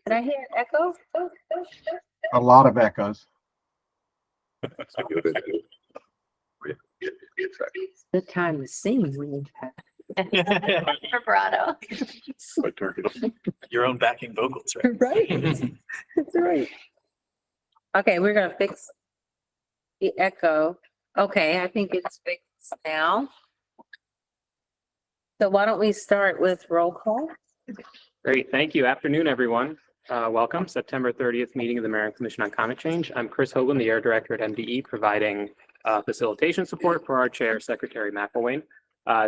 Did I hear an echo? A lot of echoes. Good time to sing when you have Vibrato. Your own backing vocals, right? right. That's right. Okay, we're gonna fix the echo. Okay, I think it's fixed now. So why don't we start with roll call? Great, thank you. Afternoon, everyone. Welcome, September 30th meeting of the Maryland Commission on Climate Change. I'm Chris Hogan, the Air Director at MDE, providing facilitation support for our Chair, Secretary McElwain.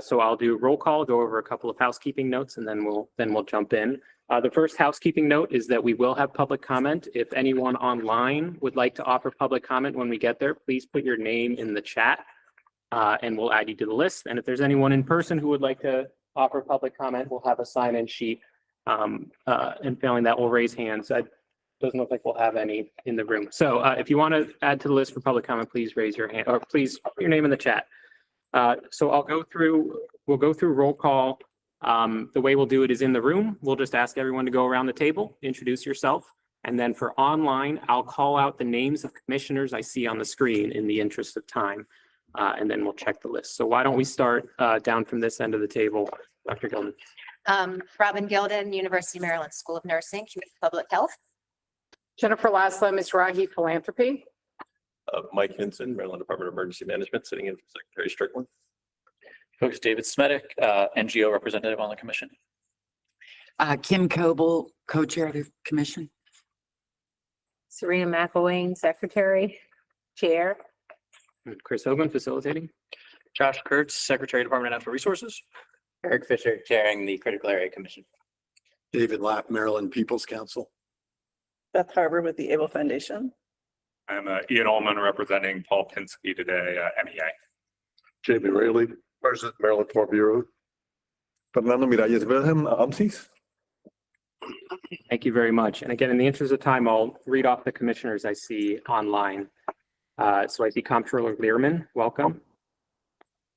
So I'll do roll call, go over a couple of housekeeping notes, and then we'll jump in. The first housekeeping note is that we will have public comment. If anyone online would like to offer public comment when we get there, please put your name in the chat and we'll add you to the list. And if there's anyone in person who would like to offer public comment, we'll have a sign-in sheet. And failing that, we'll raise hands. It doesn't look like we'll have any in the room. So if you want to add to the list for public comment, please raise your hand or please put your name in the chat. So we'll go through roll call. The way we'll do it is in the room. We'll just ask everyone to go around the table, introduce yourself. And then for online, I'll call out the names of commissioners I see on the screen in the interest of time. And then we'll check the list. So why don't we start down from this end of the table, Dr. Gilman. Robin Gilden, University of Maryland School of Nursing, Community Public Health. Jennifer Laszlo, Mizrahi, Philanthropy. Mike Hinson, Maryland Department of Emergency Management, sitting in for Secretary Strickland. Coach David Smedick, NGO representative on the commission. Kim Coble, co-chair of the commission. Serena McElwain, Secretary, Chair. Chris Hogan, facilitating. Josh Kurtz, Secretary, Department of Natural Resources. Eric Fisher, chairing the Critical Area Commission. David Lapp, Maryland People's Council. Beth Harbor with the Able Foundation. I'm Ian Ullman representing Paul Pinsky today, MEA. Jamie Rayleigh, President, Maryland Farm Bureau. Fernando Miralles Wilhelm, AMSIS. Thank you very much. And again, in the interest of time, I'll read off the commissioners I see online. So I see Comptroller Learman, welcome.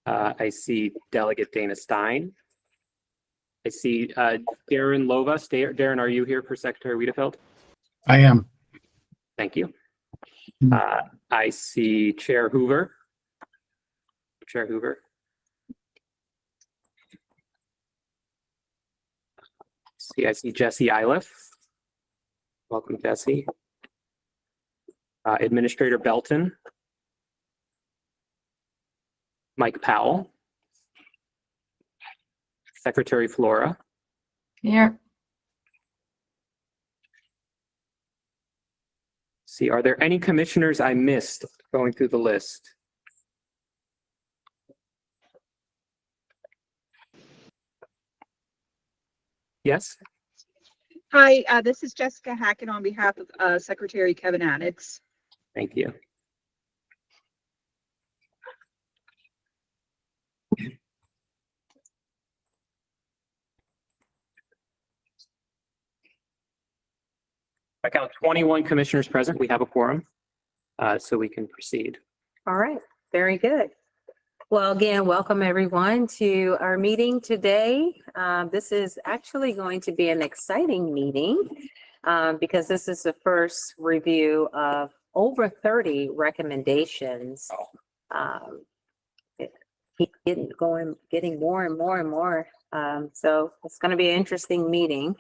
I see Delegate Dana Stein. I see Darren Lova. Darren, are you here for Secretary Wiedefeld? I am. Thank you. I see Chair Hoover. Chair Hoover. I see Jesse Iliff. Welcome, Jesse. Administrator Belton. Mike Powell. Secretary Flora. Here. See, are there any commissioners I missed going through the list? Yes. Hi, this is Jessica Hackett on behalf of Secretary Kevin Addix. Thank you. I count 21 commissioners present. We have a quorum, so we can proceed. All right, very good. Well, again, welcome everyone to our meeting today. This is actually going to be an exciting meeting because this is the first review of over 30 recommendations. Getting more and more and more. So it's going to be an interesting meeting.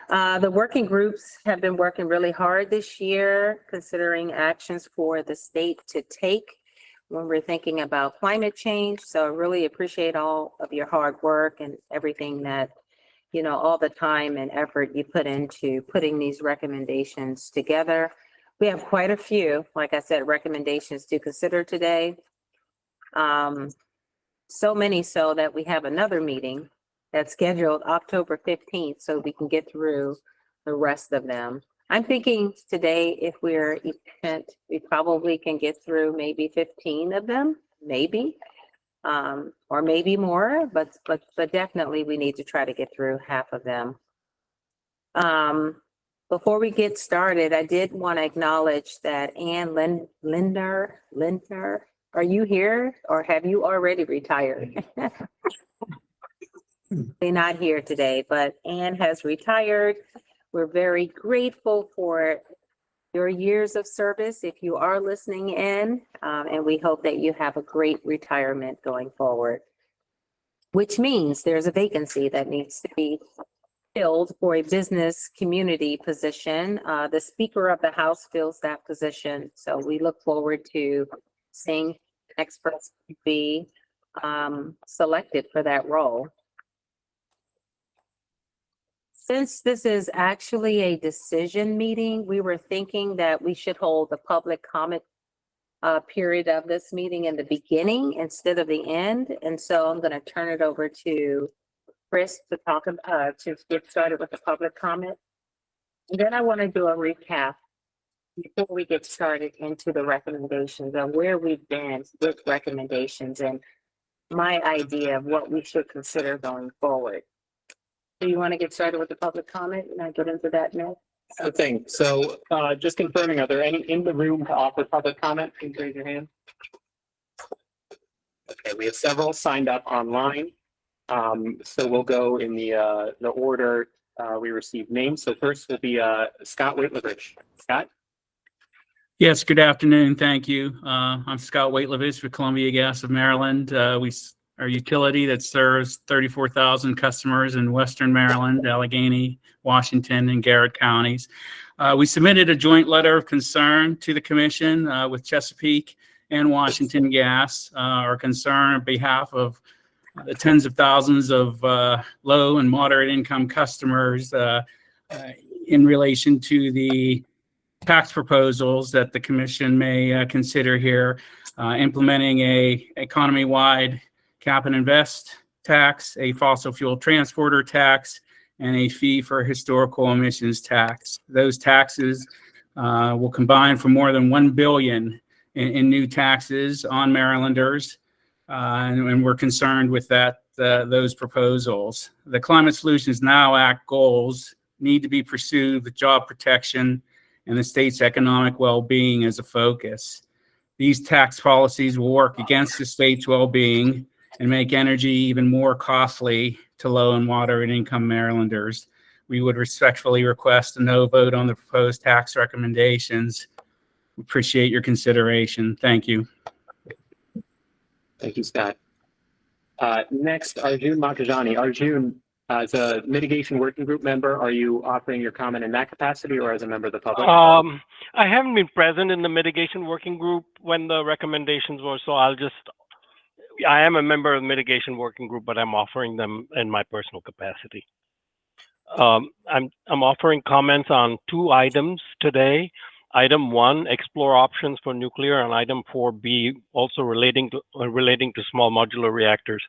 The working groups have been working really hard this year, considering actions for the state to take when we're thinking about climate change. So I really appreciate all of your hard work and everything that, you know, all the time and effort you put into putting these recommendations together. We have quite a few, like I said, recommendations to consider today. So many so that we have another meeting that's scheduled October 15th so we can get through the rest of them. I'm thinking today, if we're efficient, we probably can get through maybe 15 of them, maybe, or maybe more, but definitely we need to try to get through half of them. Before we get started, I did want to acknowledge that Ann Lindner, are you here or have you already retired? They're not here today, but Ann has retired. We're very grateful for your years of service if you are listening in, and we hope that you have a great retirement going forward. Which means there's a vacancy that needs to be filled for a business community position. The Speaker of the House fills that position. So we look forward to seeing next person be selected for that role. Since this is actually a decision meeting, we were thinking that we should hold the public comment period of this meeting in the beginning instead of the end. And so I'm going to turn it over to Chris to talk about, to get started with the public comment. And then I want to do a recap before we get started into the recommendations of where we've been with recommendations and my idea of what we should consider going forward. Do you want to get started with the public comment and I get into that now? Okay, so just confirming, are there any in the room to offer public comment? Please raise your hand. Okay, we have several signed up online. So we'll go in the order we received names. So first will be Scott Waitlevich. Scott? Yes, good afternoon. Thank you. I'm Scott Waitlevich with Columbia Gas of Maryland. We are a utility that serves 34,000 customers in Western Maryland, Allegheny, Washington, and Garrett counties. We submitted a joint letter of concern to the commission with Chesapeake and Washington Gas. Our concern on behalf of the tens of thousands of low and moderate income customers in relation to the tax proposals that the commission may consider here, implementing a economy-wide cap and invest tax, a fossil fuel transporter tax, and a fee for historical emissions tax. Those taxes will combine for more than $1 billion in new taxes on Marylanders, and we're concerned with those proposals. The Climate Solutions Now Act goals need to be pursued with job protection and the state's economic well-being as a focus. These tax policies will work against the state's well-being and make energy even more costly to low and moderate income Marylanders. We would respectfully request a no vote on the proposed tax recommendations. Appreciate your consideration. Thank you. Thank you, Scott. Next, Arjun Makajani. Arjun, as a mitigation working group member, are you offering your comment in that capacity or as a member of the public? I haven't been present in the mitigation working group when the recommendations were, so I am a member of the mitigation working group, but I'm offering them in my personal capacity. I'm offering comments on two items today. Item 1, explore options for nuclear, and item 4B, also relating to small modular reactors.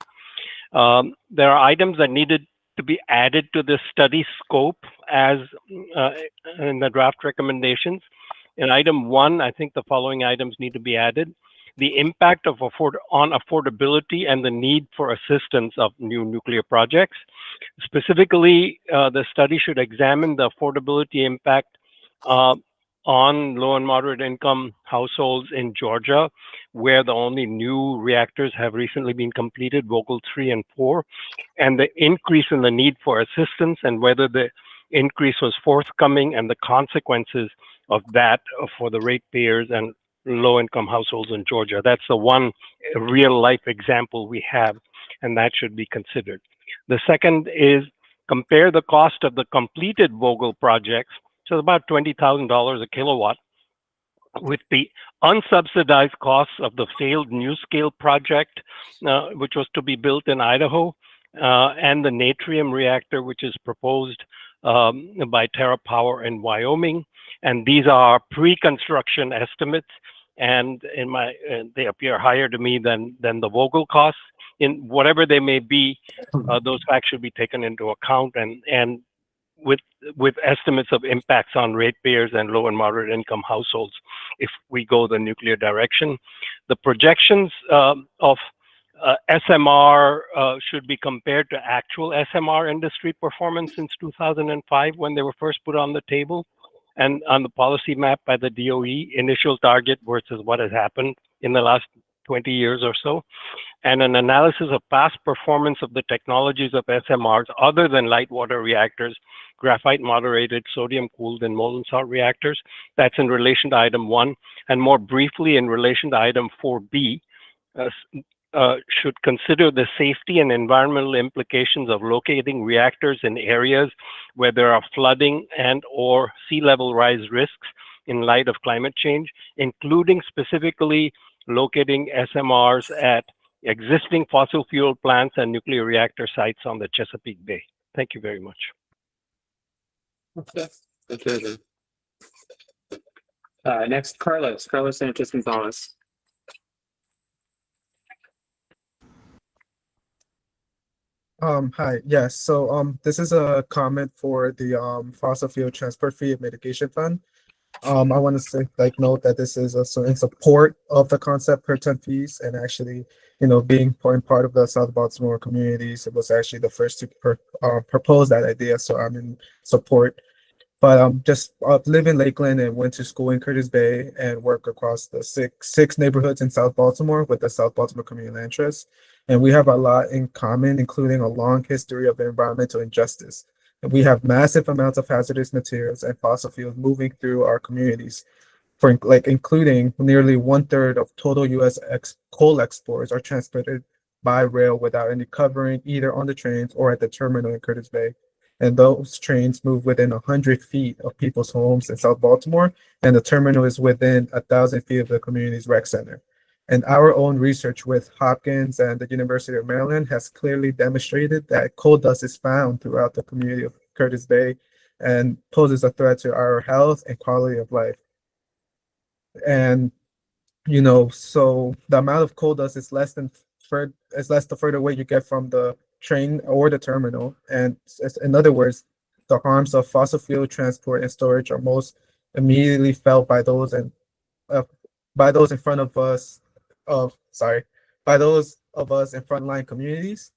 There are items that needed to be added to this study scope as in the draft recommendations. In item 1, I think the following items need to be added: the impact of on affordability and the need for assistance of new nuclear projects. Specifically, the study should examine the affordability impact on low and moderate income households in Georgia, where the only new reactors have recently been completed, Vogtle 3 and 4, and the increase in the need for assistance and whether the increase was forthcoming and the consequences of that for the ratepayers and low-income households in Georgia. That's the one real-life example we have, and that should be considered. The second is compare the cost of the completed Vogtle projects, so about $20,000 a kilowatt, with the unsubsidized costs of the failed NuScale project, which was to be built in Idaho, and the natrium reactor, which is proposed by TerraPower in Wyoming. And these are pre-construction estimates, and they appear higher to me than the Vogtle costs. In whatever they may be, those facts should be taken into account, and with estimates of impacts on ratepayers and low and moderate income households if we go the nuclear direction. The projections of SMR should be compared to actual SMR industry performance since 2005 when they were first put on the table, and on the policy map by the DOE, initial target versus what has happened in the last 20 years or so, and an analysis of past performance of the technologies of SMRs other than light water reactors, graphite moderated, sodium cooled, and molten salt reactors. That's in relation to item 1. And more briefly, in relation to item 4B, should consider the safety and environmental implications of locating reactors in areas where there are flooding and or sea level rise risks in light of climate change, including specifically locating SMRs at existing fossil fuel plants and nuclear reactor sites on the Chesapeake Bay. Thank you very much. Okay. Thank you. Next, Carlos Sanchez Gonzalez. Hi, yes, so, this is a comment for the, fossil fuel transport fee and mitigation fund. I want to say, note that this is also in support of the concept per ton fees and actually, being important part of the South Baltimore communities. It was actually the first to propose that idea, so I'm in support. But just live in Lakeland and went to school in Curtis Bay and work across the six neighborhoods in South Baltimore with the South Baltimore Community Land Trust. And we have a lot in common, including a long history of environmental injustice. And we have massive amounts of hazardous materials and fossil fuels moving through our communities, including nearly 1/3 of total U.S. coal exports are transported by rail without any covering either on the trains or at the terminal in Curtis Bay. And those trains move within 100 feet of people's homes in South Baltimore, and the terminal is within 1,000 feet of the community's rec center. And our own research with Hopkins and the University of Maryland has clearly demonstrated that coal dust is found throughout the community of Curtis Bay and poses a threat to our health and quality of life. And, so the amount of coal dust is less the further away you get from the train or the terminal. And in other words, the harms of fossil fuel transport and storage are most immediately felt by those in front of us by those of us in frontline communities.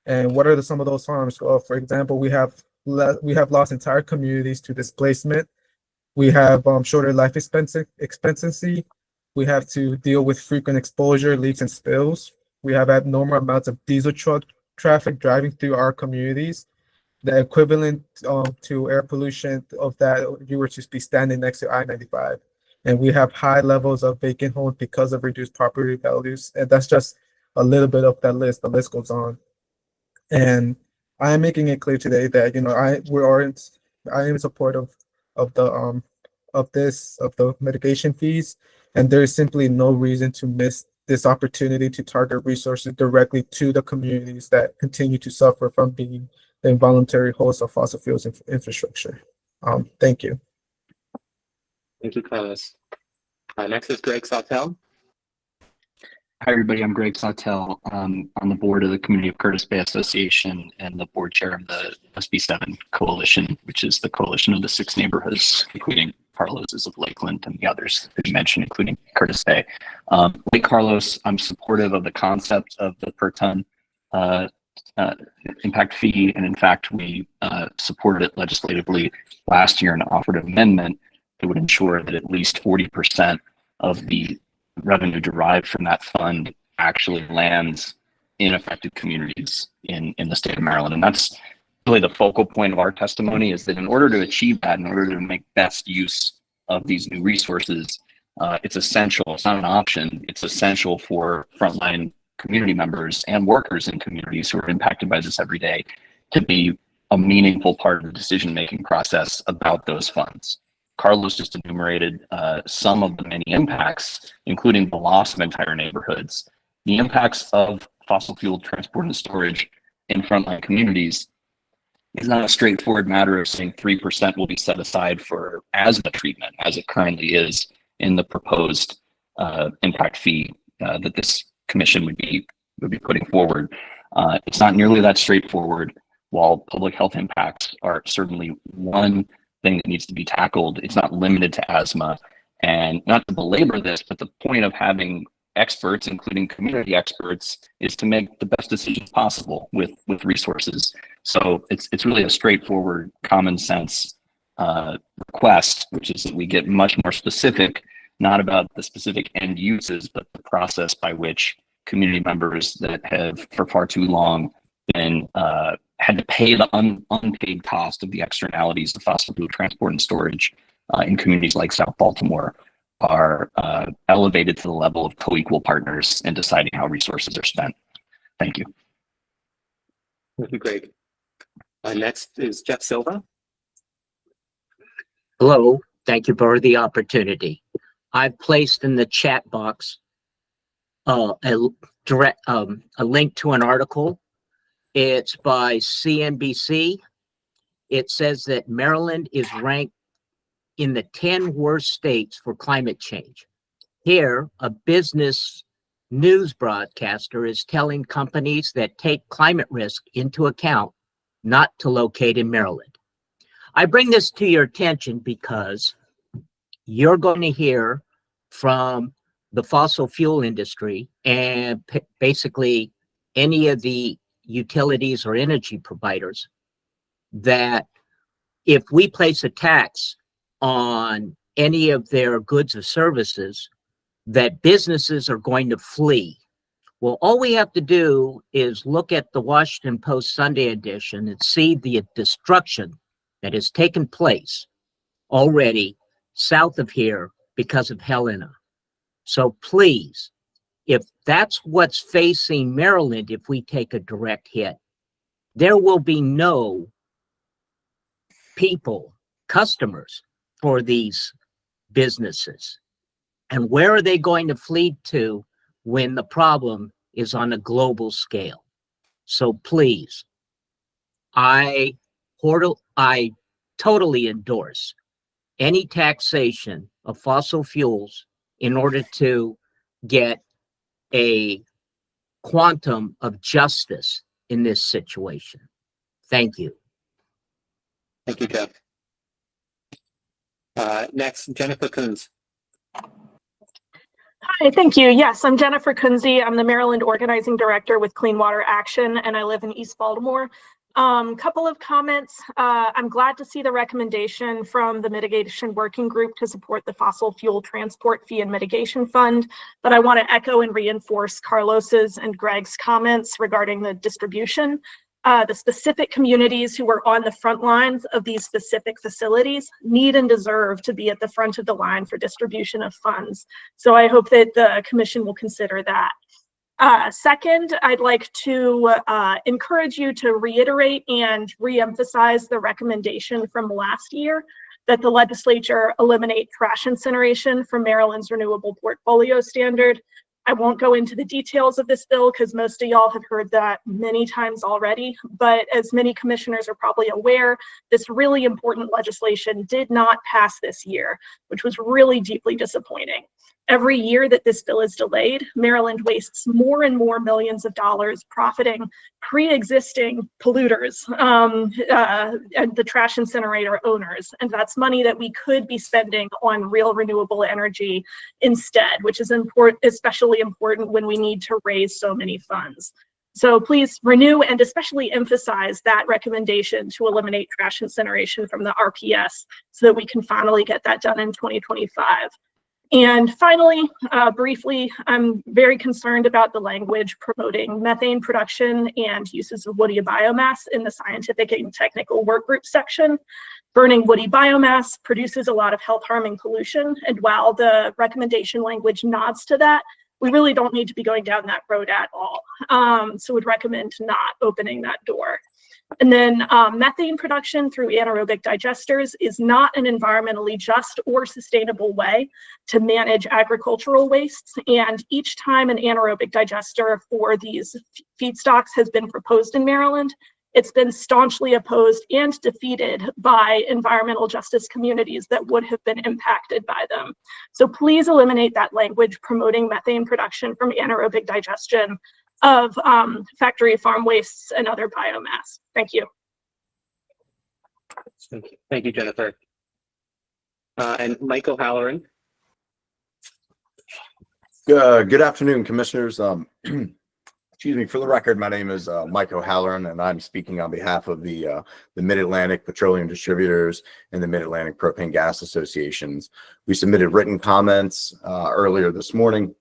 And what are some of those harms? Well, for example, we have lost entire communities to displacement. We have shorter life expectancy. We have to deal with frequent exposure, leaks, and spills. We have abnormal amounts of diesel truck traffic driving through our communities, the equivalent to air pollution of that if you were to be standing next to I-95. And we have high levels of vacant homes because of reduced property values. And that's just a little bit of that list. The list goes on. And I am making it clear today that I am in support of the mitigation fees, and there is simply no reason to miss this opportunity to target resources directly to the communities that continue to suffer from being the involuntary host of fossil fuels infrastructure. Thank you. Thank you, Carlos. Next is Greg Sawtell. Hi, everybody. I'm Greg Sawtell. On the board of the Community of Curtis Bay Association and the board chair of the SB7 Coalition, which is the coalition of the 6 neighborhoods, including Carlos's of Lakeland and the others that you mentioned, including Curtis Bay. Like Carlos, I'm supportive of the concept of the per ton impact fee. And in fact, we supported it legislatively last year and offered an amendment that would ensure that at least 40% of the revenue derived from that fund actually lands in affected communities in the state of Maryland. And that's really the focal point of our testimony, is that in order to achieve that, in order to make best use of these new resources, it's essential, it's not an option, it's essential for frontline community members and workers in communities who are impacted by this every day to be a meaningful part of the decision-making process about those funds. Carlos just enumerated some of the many impacts, including the loss of entire neighborhoods. The impacts of fossil fuel transport and storage in frontline communities is not a straightforward matter of saying 3% will be set aside for asthma treatment, as it currently is in the proposed impact fee that this commission would be putting forward. It's not nearly that straightforward. While public health impacts are certainly one thing that needs to be tackled, it's not limited to asthma. And not to belabor this, but the point of having experts, including community experts, is to make the best decisions possible with resources. So it's really a straightforward, common sense request, which is that we get much more specific not about the specific end uses, but the process by which community members that have for far too long been had to pay the unpaid cost of the externalities of fossil fuel transport and storage in communities like South Baltimore are elevated to the level of co-equal partners in deciding how resources are spent. Thank you. Thank you, Greg. Next is Jeff Silva. Hello, thank you for the opportunity. I've placed in the chat box a link to an article. It's by CNBC. It says that Maryland is ranked in the 10 worst states for climate change. Here, a business news broadcaster is telling companies that take climate risk into account not to locate in Maryland. I bring this to your attention because you're going to hear from the fossil fuel industry and basically any of the utilities or energy providers that if we place a tax on any of their goods or services, that businesses are going to flee. Well, all we have to do is look at the Washington Post Sunday edition and see the destruction that has taken place already south of here because of Helena. So please, if that's what's facing Maryland, if we take a direct hit, there will be no people, customers for these businesses. And where are they going to flee to when the problem is on a global scale? So please, I totally endorse any taxation of fossil fuels in order to get a quantum of justice in this situation. Thank you. Thank you, Jeff. Next, Jennifer Coons. Hi, thank you. Yes, I'm Jennifer Kunze. I'm the Maryland Organizing Director with Clean Water Action, and I live in East Baltimore. Couple of comments. I'm glad to see the recommendation from the Mitigation Working Group to support the Fossil Fuel Transport Fee and Mitigation Fund, but I want to echo and reinforce Carlos's and Greg's comments regarding the distribution. The specific communities who are on the front lines of these specific facilities need and deserve to be at the front of the line for distribution of funds. So I hope that the Commission will consider that. Second, I'd like to encourage you to reiterate and reemphasize the recommendation from last year that the legislature eliminate trash incineration from Maryland's renewable portfolio standard. I won't go into the details of this bill because most of y'all have heard that many times already, but as many commissioners are probably aware, this really important legislation did not pass this year, which was really deeply disappointing. Every year that this bill is delayed, Maryland wastes more and more millions of dollars profiting pre-existing polluters and the trash incinerator owners. And that's money that we could be spending on real renewable energy instead, which is especially important when we need to raise so many funds. So please renew and especially emphasize that recommendation to eliminate trash incineration from the RPS so that we can finally get that done in 2025. And finally, briefly, I'm very concerned about the language promoting methane production and uses of woody biomass in the scientific and technical work group section. Burning woody biomass produces a lot of health-harming pollution, and while the recommendation language nods to that, we really don't need to be going down that road at all. So would recommend not opening that door. And then methane production through anaerobic digesters is not an environmentally just or sustainable way to manage agricultural wastes. And each time an anaerobic digester for these feedstocks has been proposed in Maryland, it's been staunchly opposed and defeated by environmental justice communities that would have been impacted by them. So please eliminate that language promoting methane production from anaerobic digestion of factory farm wastes and other biomass. Thank you. Thank you, Jennifer. And Michael Halloran. Good afternoon, commissioners. Excuse me, for the record, my name is Mike O'Halloran, and I'm speaking on behalf of the Mid-Atlantic Petroleum Distributors and the Mid-Atlantic Propane Gas Associations. We submitted written comments earlier this morning,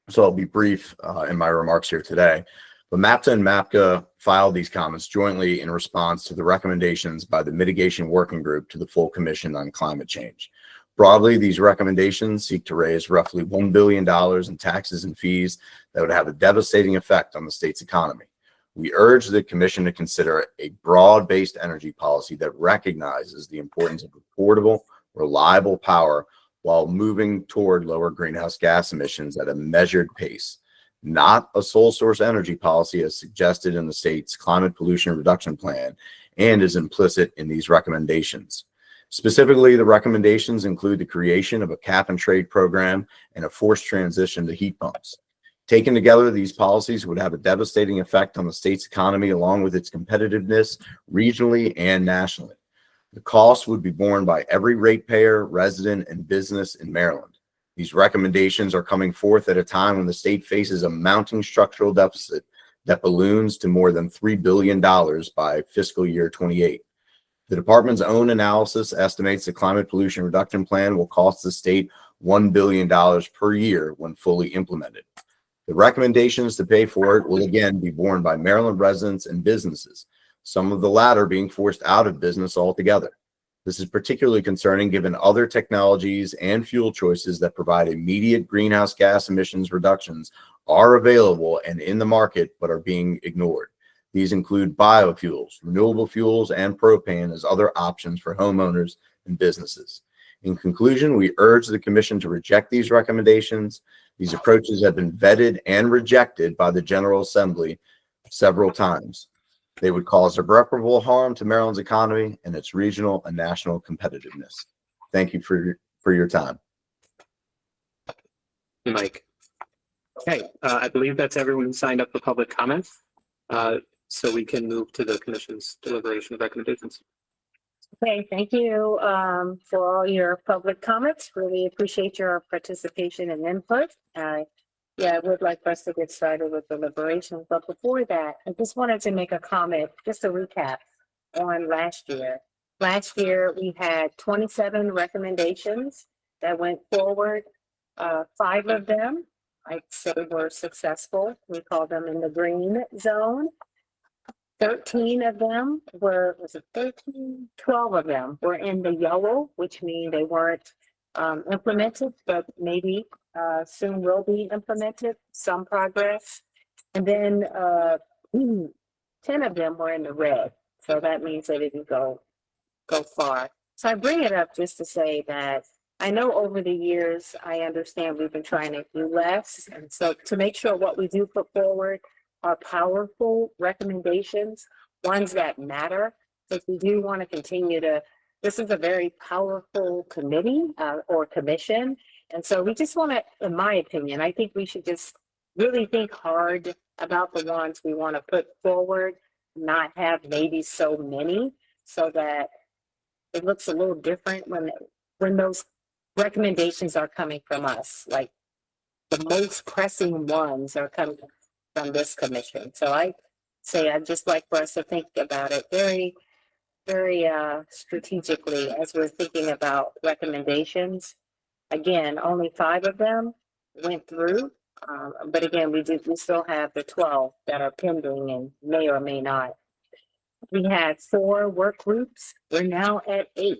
so I'll be brief in my remarks here today. But MAPTA and MAPCA filed these comments jointly in response to the recommendations by the Mitigation Working Group to the full Commission on Climate Change. Broadly, these recommendations seek to raise roughly $1 billion in taxes and fees that would have a devastating effect on the state's economy. We urge the Commission to consider a broad-based energy policy that recognizes the importance of affordable, reliable power while moving toward lower greenhouse gas emissions at a measured pace, not a sole source energy policy as suggested in the state's climate pollution reduction plan and is implicit in these recommendations. Specifically, the recommendations include the creation of a cap and trade program and a forced transition to heat pumps. Taken together, these policies would have a devastating effect on the state's economy along with its competitiveness regionally and nationally. The cost would be borne by every ratepayer, resident, and business in Maryland. These recommendations are coming forth at a time when the state faces a mounting structural deficit that balloons to more than $3 billion by fiscal year 28. The department's own analysis estimates the climate pollution reduction plan will cost the state $1 billion per year when fully implemented. The recommendations to pay for it will again be borne by Maryland residents and businesses, some of the latter being forced out of business altogether. This is particularly concerning given other technologies and fuel choices that provide immediate greenhouse gas emissions reductions are available and in the market but are being ignored. These include biofuels, renewable fuels, and propane as other options for homeowners and businesses. In conclusion, we urge the Commission to reject these recommendations. These approaches have been vetted and rejected by the General Assembly several times. They would cause irreparable harm to Maryland's economy and its regional and national competitiveness. Thank you for your time. Mike. Okay, I believe that's everyone who signed up for public comments. So we can move to the Commission's deliberation of recommendations. Okay, thank you for all your public comments. Really appreciate your participation and input. Yeah, I would like for us to get started with deliberations, but before that, I just wanted to make a comment, just a recap on last year. Last year, we had 27 recommendations that went forward. 5 of them, I'd say, were successful. We call them in the green zone. 13 of them were, was it 13? 12 of them were in the yellow, which means they weren't implemented, but maybe soon will be implemented, some progress. And then 10 of them were in the red. So that means they didn't go far. So I bring it up just to say that I know over the years, I understand we've been trying to do less. And so to make sure what we do put forward are powerful recommendations, ones that matter, because we do want to continue to, this is a very powerful committee or commission. And so we just want to, in my opinion, I think we should just really think hard about the ones we want to put forward, not have maybe so many, so that it looks a little different when those recommendations are coming from us. Like the most pressing ones are coming from this commission. So I say I'd just like for us to think about it very, very strategically as we're thinking about recommendations. Again, only 5 of them went through, but again, we still have the 12 that are pending and may or may not. We had 4 work groups. We're now at 8.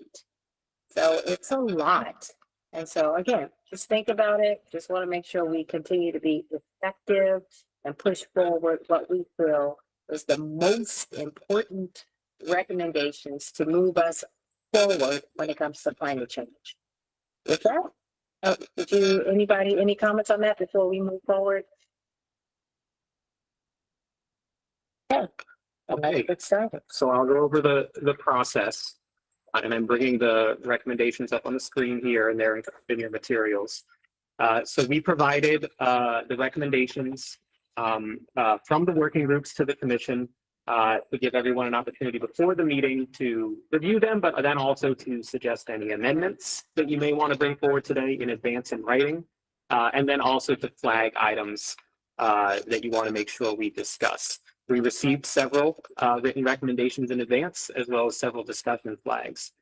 So it's a lot. And so again, just think about it. Just want to make sure we continue to be effective and push forward what we feel is the most important recommendations to move us forward when it comes to climate change. With that, any comments on that before we move forward? Okay, so I'll go over the process, and I'm bringing the recommendations up on the screen here, and they're in your materials. So we provided the recommendations from the working groups to the commission to give everyone an opportunity before the meeting to review them, but then also to suggest any amendments that you may want to bring forward today in advance in writing, and then also to flag items that you want to make sure we discuss. We received several written recommendations in advance, as well as several discussion flags.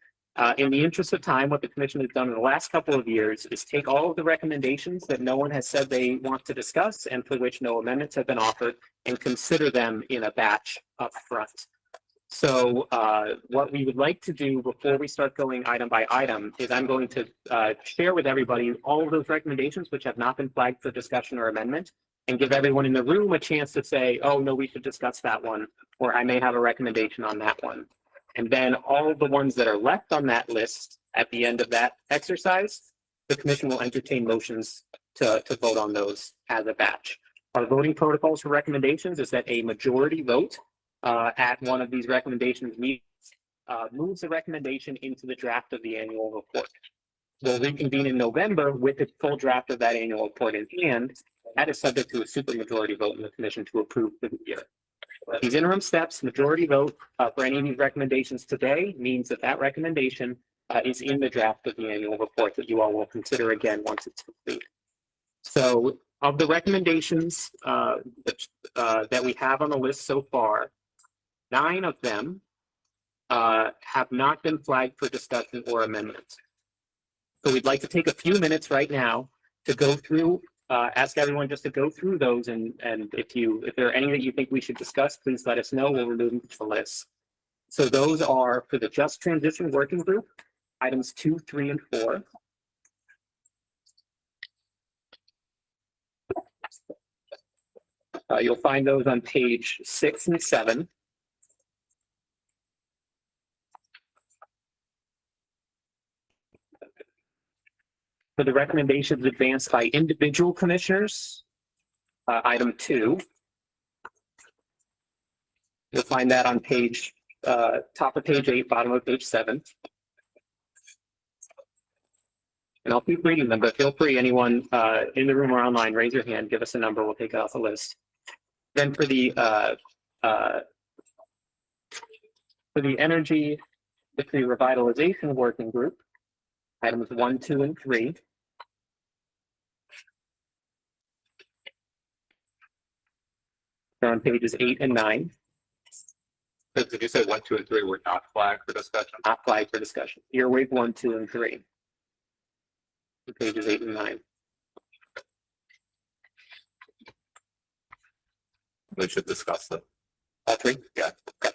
In the interest of time, what the commission has done in the last couple of years is take all of the recommendations that no one has said they want to discuss and for which no amendments have been offered, and consider them in a batch up front. So what we would like to do before we start going item by item is I'm going to share with everybody all of those recommendations which have not been flagged for discussion or amendment, and give everyone in the room a chance to say, oh, no, we should discuss that one, or I may have a recommendation on that one. And then all of the ones that are left on that list at the end of that exercise, the commission will entertain motions to vote on those as a batch. Our voting protocols for recommendations is that a majority vote at one of these recommendations moves the recommendation into the draft of the annual report. We'll reconvene in November with the full draft of that annual report in hand. That is subject to a supermajority vote in the commission to approve for the year. These interim steps, majority vote for any of these recommendations today means that that recommendation is in the draft of the annual report that you all will consider again once it's complete. So of the recommendations that we have on the list so far, 9 of them have not been flagged for discussion or amendment. So we'd like to take a few minutes right now to go through, ask everyone just to go through those, and if there are any that you think we should discuss, please let us know. We'll remove them from the list. So those are for the Just Transition Working Group, items 2, 3, and 4. You'll find those on page 6 and 7. For the recommendations advanced by individual commissioners, item 2. You'll find that on page, top of page 8, bottom of page 7. And I'll keep reading them, but feel free, anyone in the room or online, raise your hand, give us a number, we'll take it off the list. Then for the energy efficiency revitalization working group, items 1, 2, and 3. They're on pages 8 and 9. Did you say 1, 2, and 3 were not flagged for discussion? Not flagged for discussion. Earwig 1, 2, and 3. Pages 8 and 9. We should discuss them. All 3? Yeah. Okay.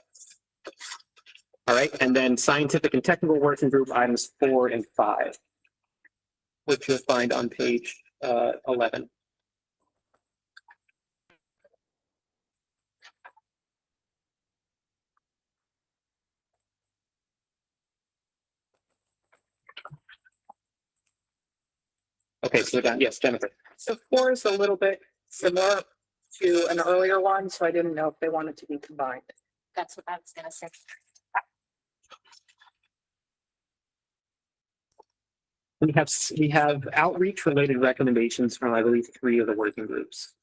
All right, and then scientific and technical working group items 4 and 5, which you'll find on page 11. Okay, so then, yes, Jennifer. So 4 is a little bit similar to an earlier one, so I didn't know if they wanted to be combined. That's what I was gonna say. We have outreach related recommendations from, I believe, 3 of the working groups.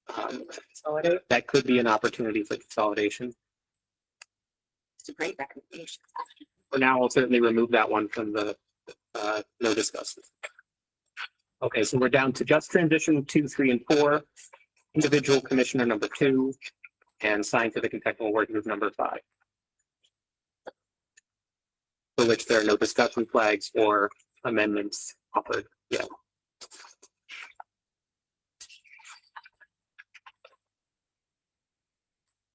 That could be an opportunity for consolidation. It's a great recommendation. For now, I'll certainly remove that one from the no discussion. Okay, so we're down to Just Transition 2, 3, and 4, individual commissioner number 2, and scientific and technical working group number 5. For which there are no discussion flags or amendments offered yet.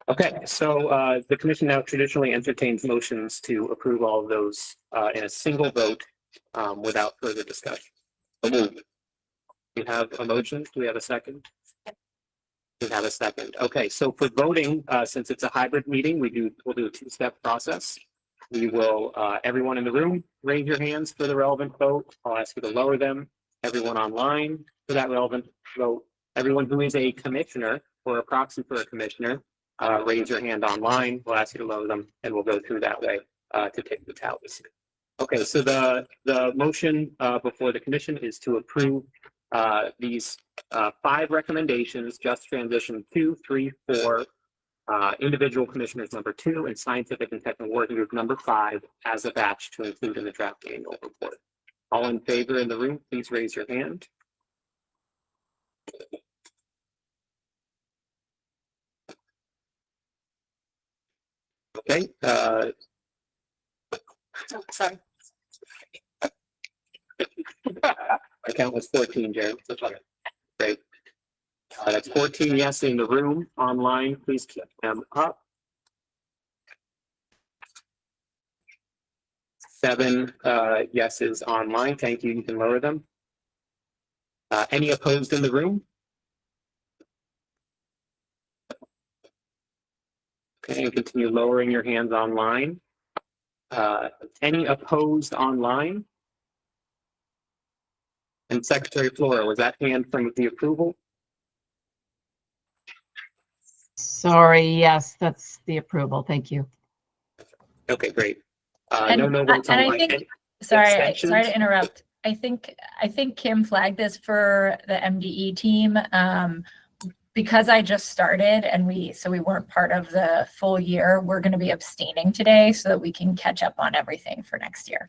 Okay, so the commission now traditionally entertains motions to approve all of those in a single vote without further discussion. We have a motion. Do we have a second? We have a second. Okay, so for voting, since it's a hybrid meeting, we'll do a 2-step process. We will, everyone in the room, raise your hands for the relevant vote. I'll ask you to lower them. Everyone online for that relevant vote. Everyone who is a commissioner or a proxy for a commissioner, raise your hand online. We'll ask you to lower them, and we'll go through that way to take the tallies. Okay, so the motion before the commission is to approve these 5 recommendations: Just Transition 2, 3, 4, individual commissioners number 2, and scientific and technical working group number 5 as a batch to include in the draft annual report. All in favor in the room, please raise your hand. Okay, Sorry. my count was 14, Jerry. Great. That's 14 yes in the room. Online, please keep them up. 7 yeses online. Thank you. You can lower them. Any opposed in the room? Okay, and continue lowering your hands online. Any opposed online? And Secretary Flora, was that hand from the approval? Sorry, yes, that's the approval. Thank you. Okay, great. And, no votes and I online. think, sorry to Abstentions? interrupt. I think Kim flagged this for the MDE team. Because I just started and we weren't part of the full year, we're going to be abstaining today so that we can catch up on everything for next year.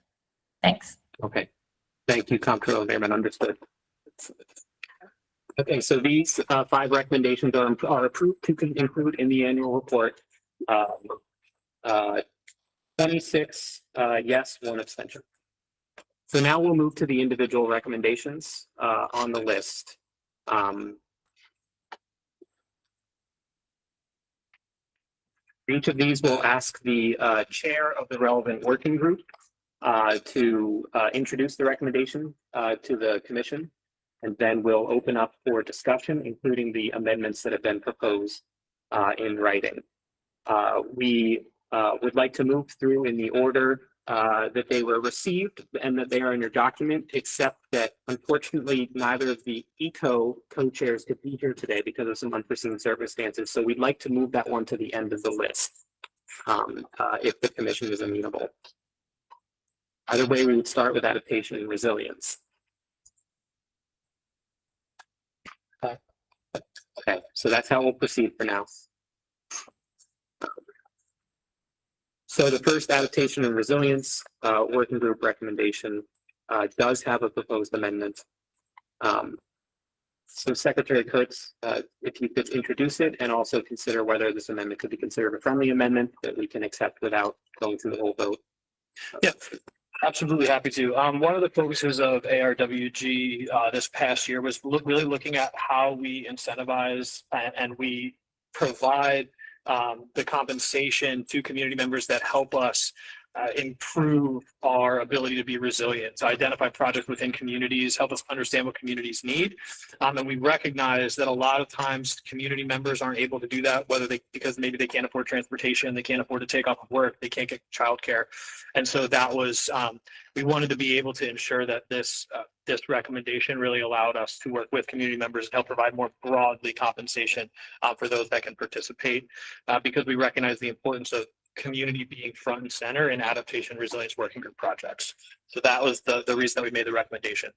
Thanks. Okay. Thank you, Comptroller Behrman. Understood. Okay, so these 5 recommendations are approved to include in the annual report. 26 yes, 1 abstention. So now we'll move to the individual recommendations on the list. Each of these will ask the chair of the relevant working group to introduce the recommendation to the commission, and then we'll open up for discussion, including the amendments that have been proposed in writing. We would like to move through in the order that they were received and that they are in your document, except that unfortunately neither of the ECO co-chairs could be here today because of some unforeseen circumstances. So we'd like to move that one to the end of the list if the commission is amenable. Either way, we would start with adaptation and resilience. Okay, so that's how we'll proceed for now. So the first adaptation and resilience working group recommendation does have a proposed amendment. So Secretary Kurtz, if you could introduce it and also consider whether this amendment could be considered a friendly amendment that we can accept without going through the whole vote. Yeah, absolutely happy to. One of the focuses of ARWG this past year was really looking at how we incentivize and we provide the compensation to community members that help us improve our ability to be resilient, to identify projects within communities, help us understand what communities need. And we recognize that a lot of times community members aren't able to do that, because maybe they can't afford transportation, they can't afford to take off of work, they can't get childcare. And so that was, we wanted to be able to ensure that this recommendation really allowed us to work with community members and help provide more broadly compensation for those that can participate, because we recognize the importance of community being front and center in adaptation resilience working group projects. So that was the reason that we made the recommendation.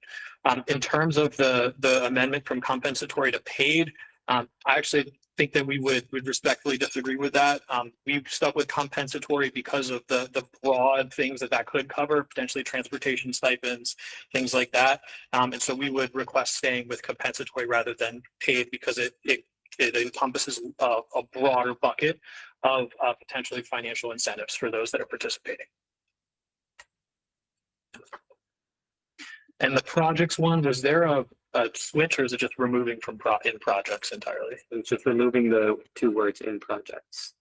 In terms of the amendment from compensatory to paid, I actually think that we would respectfully disagree with that. We stuck with compensatory because of the broad things that could cover, potentially transportation stipends, things like that. And so we would request staying with compensatory rather than paid, because it encompasses a broader bucket of potentially financial incentives for those that are participating. And the projects one, was there a switch, or is it just removing from in projects entirely? It's just removing the 2 words in projects.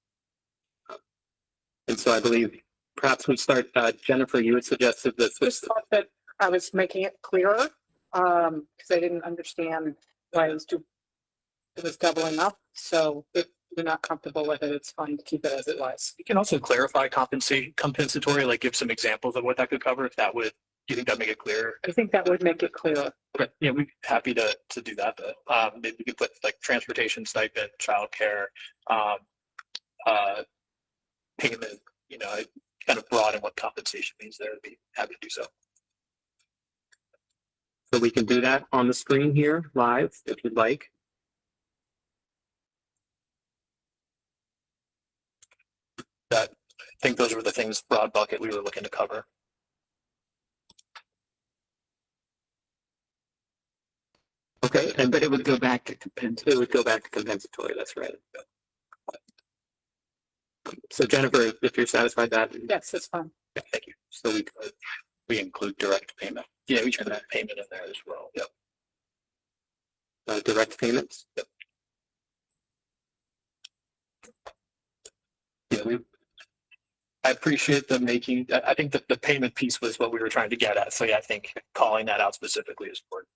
And so I believe perhaps we start, Jennifer, you had suggested the switch. Just thought that I was making it clearer because I didn't understand why it was doubling up. So if you're not comfortable with it, it's fine to keep it as it was. You can also clarify compensatory, like give some examples of what that could cover, if that would, do you think that make it clearer? I think that would make it clearer. Okay, yeah, we'd be happy to do that, but maybe we could put like transportation stipend, childcare, payment, kind of broaden what compensation means there. I'd be happy to do so. So we can do that on the screen here live if you'd like. I think those were the things, broad bucket, we were looking to cover. Okay, but it would go back to compensatory. That's right. So Jennifer, if you're satisfied that, Yes, that's fine. yeah, thank you. So we include direct payment. Yeah, we should have that payment in there as well. Yep. Direct payments. Yeah, I appreciate them making, I think that the payment piece was what we were trying to get at. So yeah, I think calling that out specifically is important.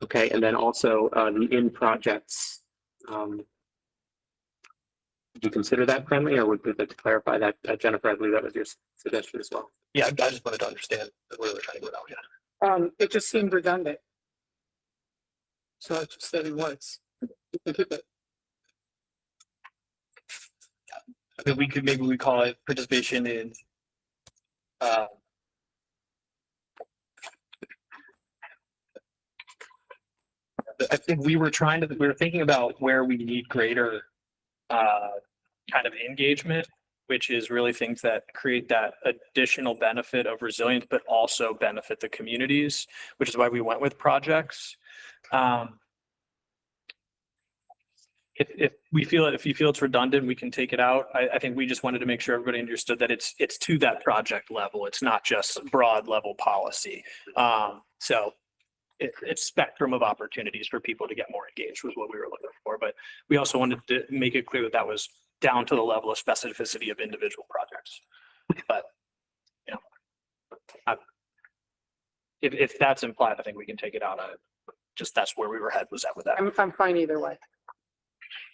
Okay, and then also the in projects. Did you consider that friendly, or would we like to clarify that, Jennifer? I believe that was your suggestion as well. Yeah, I just wanted to understand where we're trying to go down. Yeah. It just seemed redundant. So I just said it was. You can keep it. I mean, maybe we call it participation in I think we were thinking about where we need greater kind of engagement, which is really things that create that additional benefit of resilience, but also benefit the communities, which is why we went with projects. If you feel it's redundant, we can take it out. I think we just wanted to make sure everybody understood that it's to that project level. It's not just broad level policy. So it's spectrum of opportunities for people to get more engaged was what we were looking for. But we also wanted to make it clear that that was down to the level of specificity of individual projects. But you know, if that's implied, I think we can take it out. Just that's where we were headed, was at with that. I'm fine either way.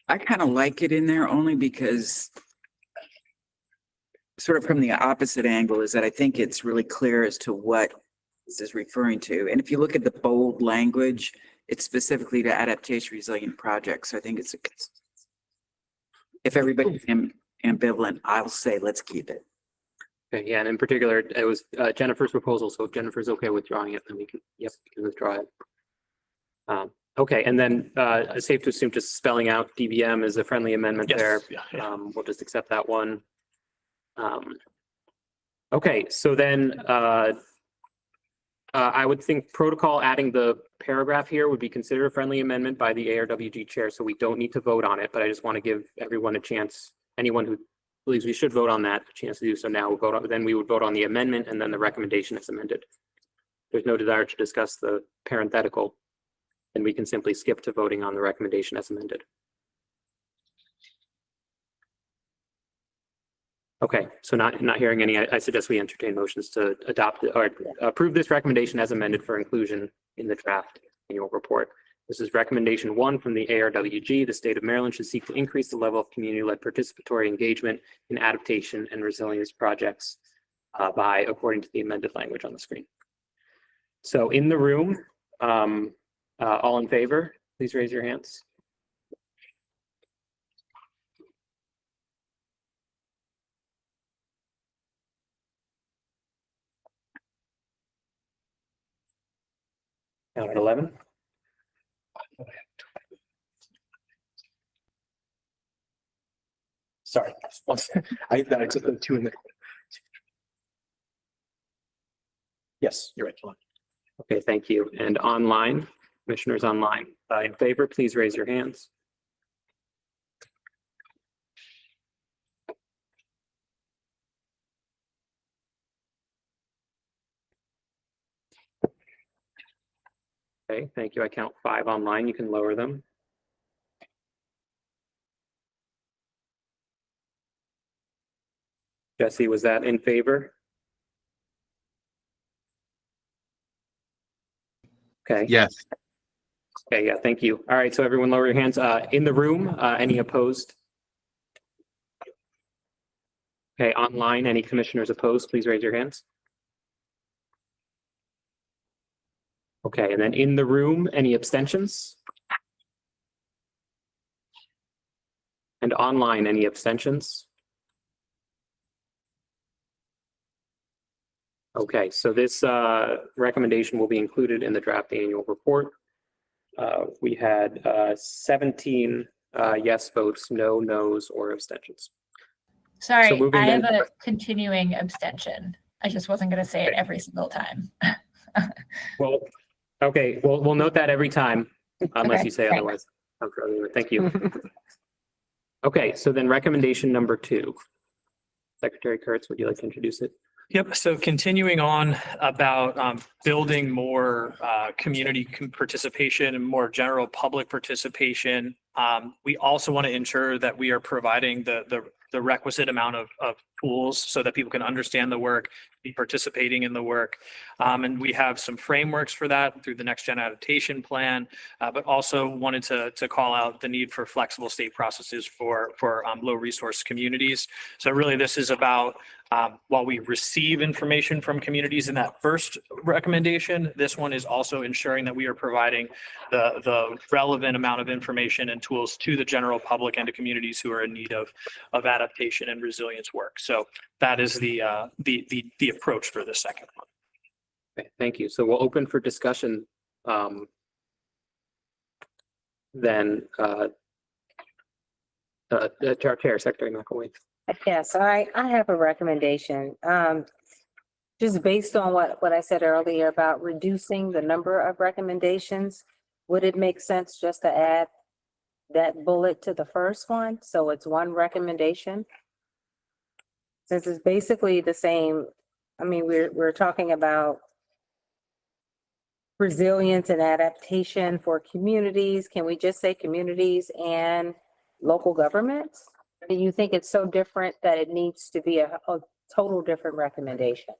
I kind of like it in there only because sort of from the opposite angle is that I think it's really clear as to what this is referring to. And if you look at the bold language, it's specifically to adaptation resilient projects. So I think it's if everybody's ambivalent, I'll say let's keep it. Okay, yeah, and in particular, it was Jennifer's proposal. So if Jennifer's okay withdrawing it, then we can withdraw it. Okay, and then it's safe to assume just spelling out DBM is a friendly amendment there. Yeah. We'll just accept that one. Okay, so then I would think protocol adding the paragraph here would be considered a friendly amendment by the ARWG chair, so we don't need to vote on it, but I just want to give everyone a chance, anyone who believes we should vote on that, a chance to do so now. We'll vote on, then we would vote on the amendment and then the recommendation is amended. There's no desire to discuss the parenthetical, and we can simply skip to voting on the recommendation as amended. Okay, so not hearing any, I suggest we entertain motions to adopt or approve this recommendation as amended for inclusion in the draft annual report. This is recommendation 1 from the ARWG. The state of Maryland should seek to increase the level of community-led participatory engagement in adaptation and resilience projects by according to the amended language on the screen. So in the room, all in favor, please raise your hands. Now at 11. Sorry, I took the 2 in there. Yes, you're right. Okay, thank you. And online, commissioners online, in favor, please raise your hands. Okay, thank you. I count 5 online. You can lower them. Jesse, was that in favor? Okay. Yes. Okay, yeah, thank you. All right, so everyone lower your hands. In the room, any opposed? Okay, online, any commissioners opposed, please raise your hands. Okay, and then in the room, any abstentions? And online, any abstentions? Okay, so this recommendation will be included in the draft annual report. We had 17 yes votes, no nos, or abstentions. Sorry, So moving I have then- a continuing abstention. I just wasn't going to say it every single time. Well, okay, we'll note that every time, unless Okay, you say great. otherwise. Thank you. Okay, so then recommendation number 2. Secretary Kurtz, would you like to introduce it? Yep. So continuing on about building more community participation and more general public participation. We also want to ensure that we are providing the requisite amount of tools so that people can understand the work, be participating in the work. And we have some frameworks for that through the Next Gen Adaptation Plan, but also wanted to call out the need for flexible state processes for low resource communities. So really this is about while we receive information from communities in that first recommendation, this one is also ensuring that we are providing the relevant amount of information and tools to the general public and to communities who are in need of adaptation and resilience work. So that is the approach for the second one. Okay, thank you. So we'll open for discussion. Then our chair, Secretary McElwain. Yes, I have a recommendation. Just based on what I said earlier about reducing the number of recommendations, would it make sense just to add that bullet to the first one? So it's one recommendation? Since it's basically the same, I mean, we're talking about resilience and adaptation for communities. Can we just say communities and local governments? Do you think it's so different that it needs to be a total different recommendation?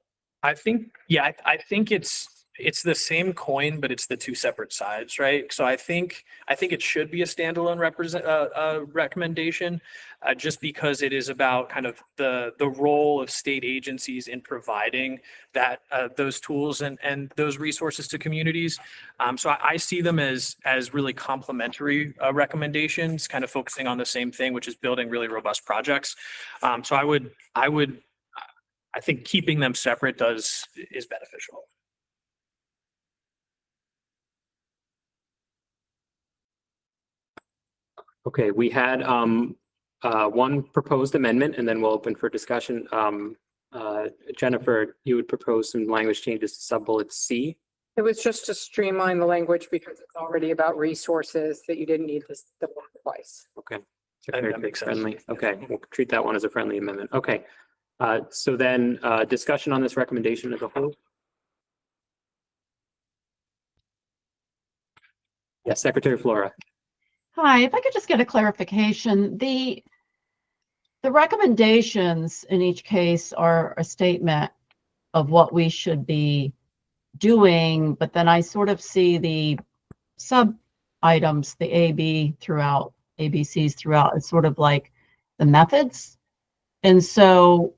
I think, yeah, I think it's the same coin, but it's the two separate sides, right? So I think it should be a standalone recommendation, just because it is about kind of the role of state agencies in providing that those tools and those resources to communities. So I see them as really complementary recommendations, kind of focusing on the same thing, which is building really robust projects. So I think keeping them separate is beneficial. Okay, we had one proposed amendment, and then we'll open for discussion. Jennifer, you would propose some language changes to sub-bullet C. It was just to streamline the language because it's already about resources that you didn't need the word twice. Okay. That makes sense. Friendly. Okay, we'll treat that one as a friendly amendment. Okay. So then discussion on this recommendation as a whole. Yes, Secretary Flora. Hi, if I could just get a clarification, the recommendations in each case are a statement of what we should be doing, but then I sort of see the sub items, the ABCs throughout, it's sort of like the methods. And so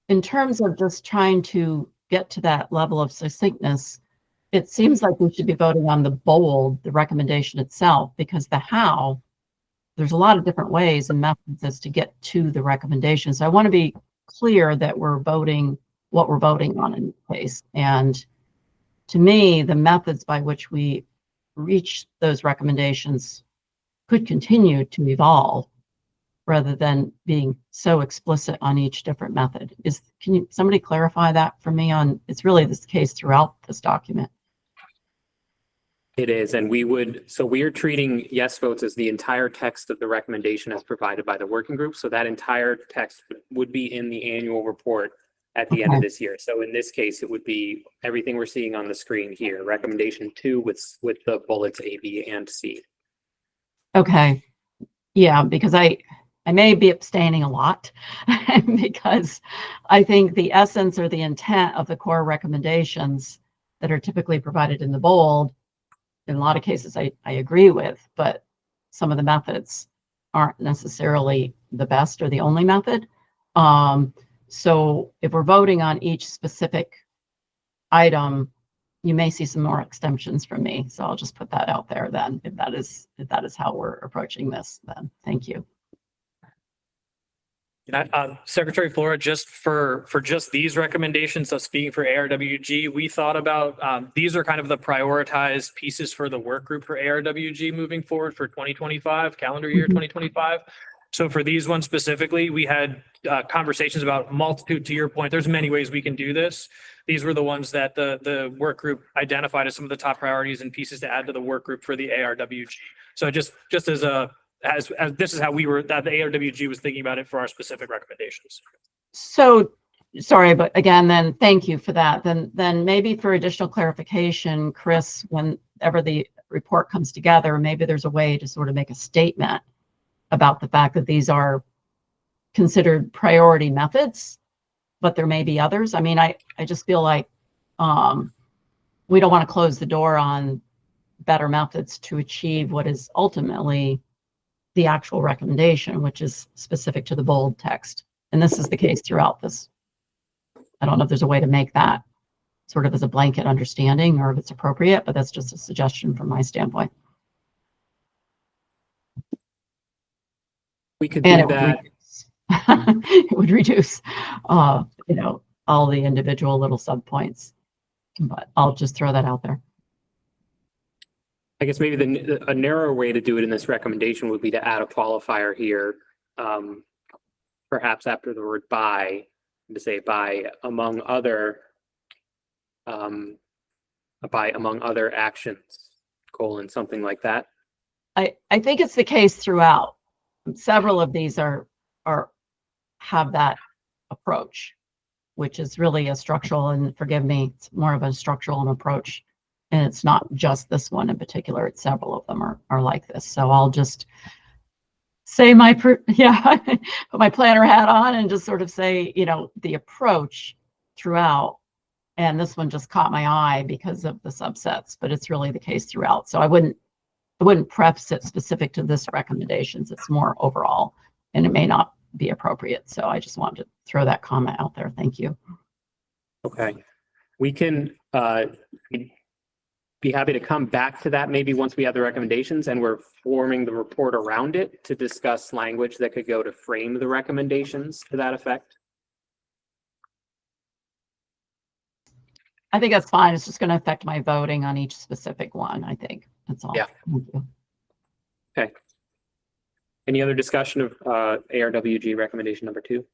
in terms of just trying to get to that level of succinctness, it seems like we should be voting on the bold, the recommendation itself, because the how, there's a lot of different ways and methods as to get to the recommendation. So I want to be clear that we're voting what we're voting on in this case. And to me, the methods by which we reach those recommendations could continue to evolve rather than being so explicit on each different method. Can somebody clarify that for me on, it's really this case throughout this document. It is, and we're treating yes votes as the entire text of the recommendation as provided by the working group. So that entire text would be in the annual report at the end of this year. So in this case, it would be everything we're seeing on the screen here, recommendation 2 with the bullets A, B, and C. Okay. Yeah, because I may be abstaining a lot because I think the essence or the intent of the core recommendations that are typically provided in the bold, in a lot of cases I agree with, but some of the methods aren't necessarily the best or the only method. So if we're voting on each specific item, you may see some more extensions from me. So I'll just put that out there then, if that is how we're approaching this, then thank you. Secretary Flora, just for just these recommendations, so speaking for ARWG, we thought about these are kind of the prioritized pieces for the work group for ARWG moving forward for 2025, calendar year 2025. So for these ones specifically, we had conversations about multitude. To your point, there's many ways we can do this. These were the ones that the work group identified as some of the top priorities and pieces to add to the work group for the ARWG. So just as a as this is how that the ARWG was thinking about it for our specific recommendations. So, sorry, but again, then thank you for that. Then maybe for additional clarification, Chris, whenever the report comes together, maybe there's a way to sort of make a statement about the fact that these are considered priority methods, but there may be others. I mean, I just feel like we don't want to close the door on better methods to achieve what is ultimately the actual recommendation, which is specific to the bold text. And this is the case throughout this. I don't know if there's a way to make that sort of as a blanket understanding or if it's appropriate, but that's just a suggestion from my standpoint. We could And do that. it would reduce, you know, all the individual little subpoints, but I'll just throw that out there. I guess maybe a narrower way to do it in this recommendation would be to add a qualifier here, perhaps after the word by, to say by among other actions, colon, something like that. I think it's the case throughout. Several of these have that approach, which is really a structural, and forgive me, it's more of a structural approach. And it's not just this one in particular, it's several of them are like this. So I'll just say put my planner hat on and just sort of say, you know, the approach throughout. And this one just caught my eye because of the subsets, but it's really the case throughout. So I wouldn't preface it specific to this recommendations. It's more overall, and it may not be appropriate. So I just wanted to throw that comment out there. Thank you. Okay. We can be happy to come back to that maybe once we have the recommendations and we're forming the report around it to discuss language that could go to frame the recommendations to that effect. I think that's fine. It's just going to affect my voting on each specific one, I think. That's all. Yeah. Thank you. Okay. Any other discussion of ARWG recommendation number 2?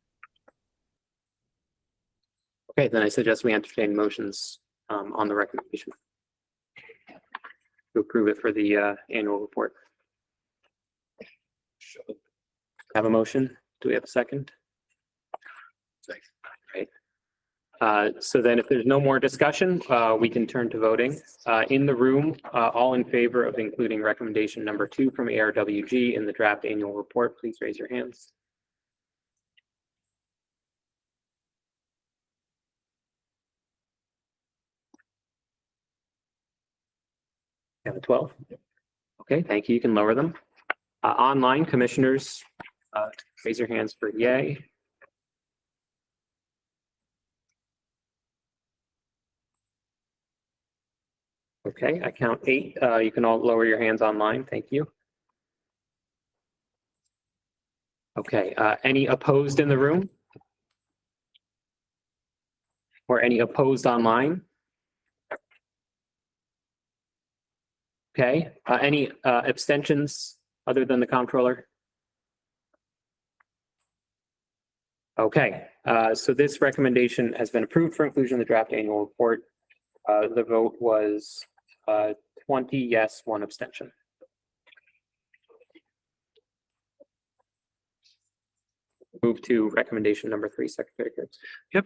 Okay, then I suggest we entertain motions on the recommendation to approve it for the annual report. Have a motion? Do we have a second? Right. So then if there's no more discussion, we can turn to voting. In the room, all in favor of including recommendation number 2 from ARWG in the draft annual report, please raise your hands. And 12. Okay, thank you. You can lower them. Online commissioners, raise your hands for yay. Okay, I count 8. You can all lower your hands online. Thank you. Okay, any opposed in the room? Or any opposed online? Okay, any abstentions other than the comptroller? Okay, so this recommendation has been approved for inclusion in the draft annual report. The vote was 20 yes, 1 abstention. Move to recommendation number 3, Secretary Kurtz. Yep.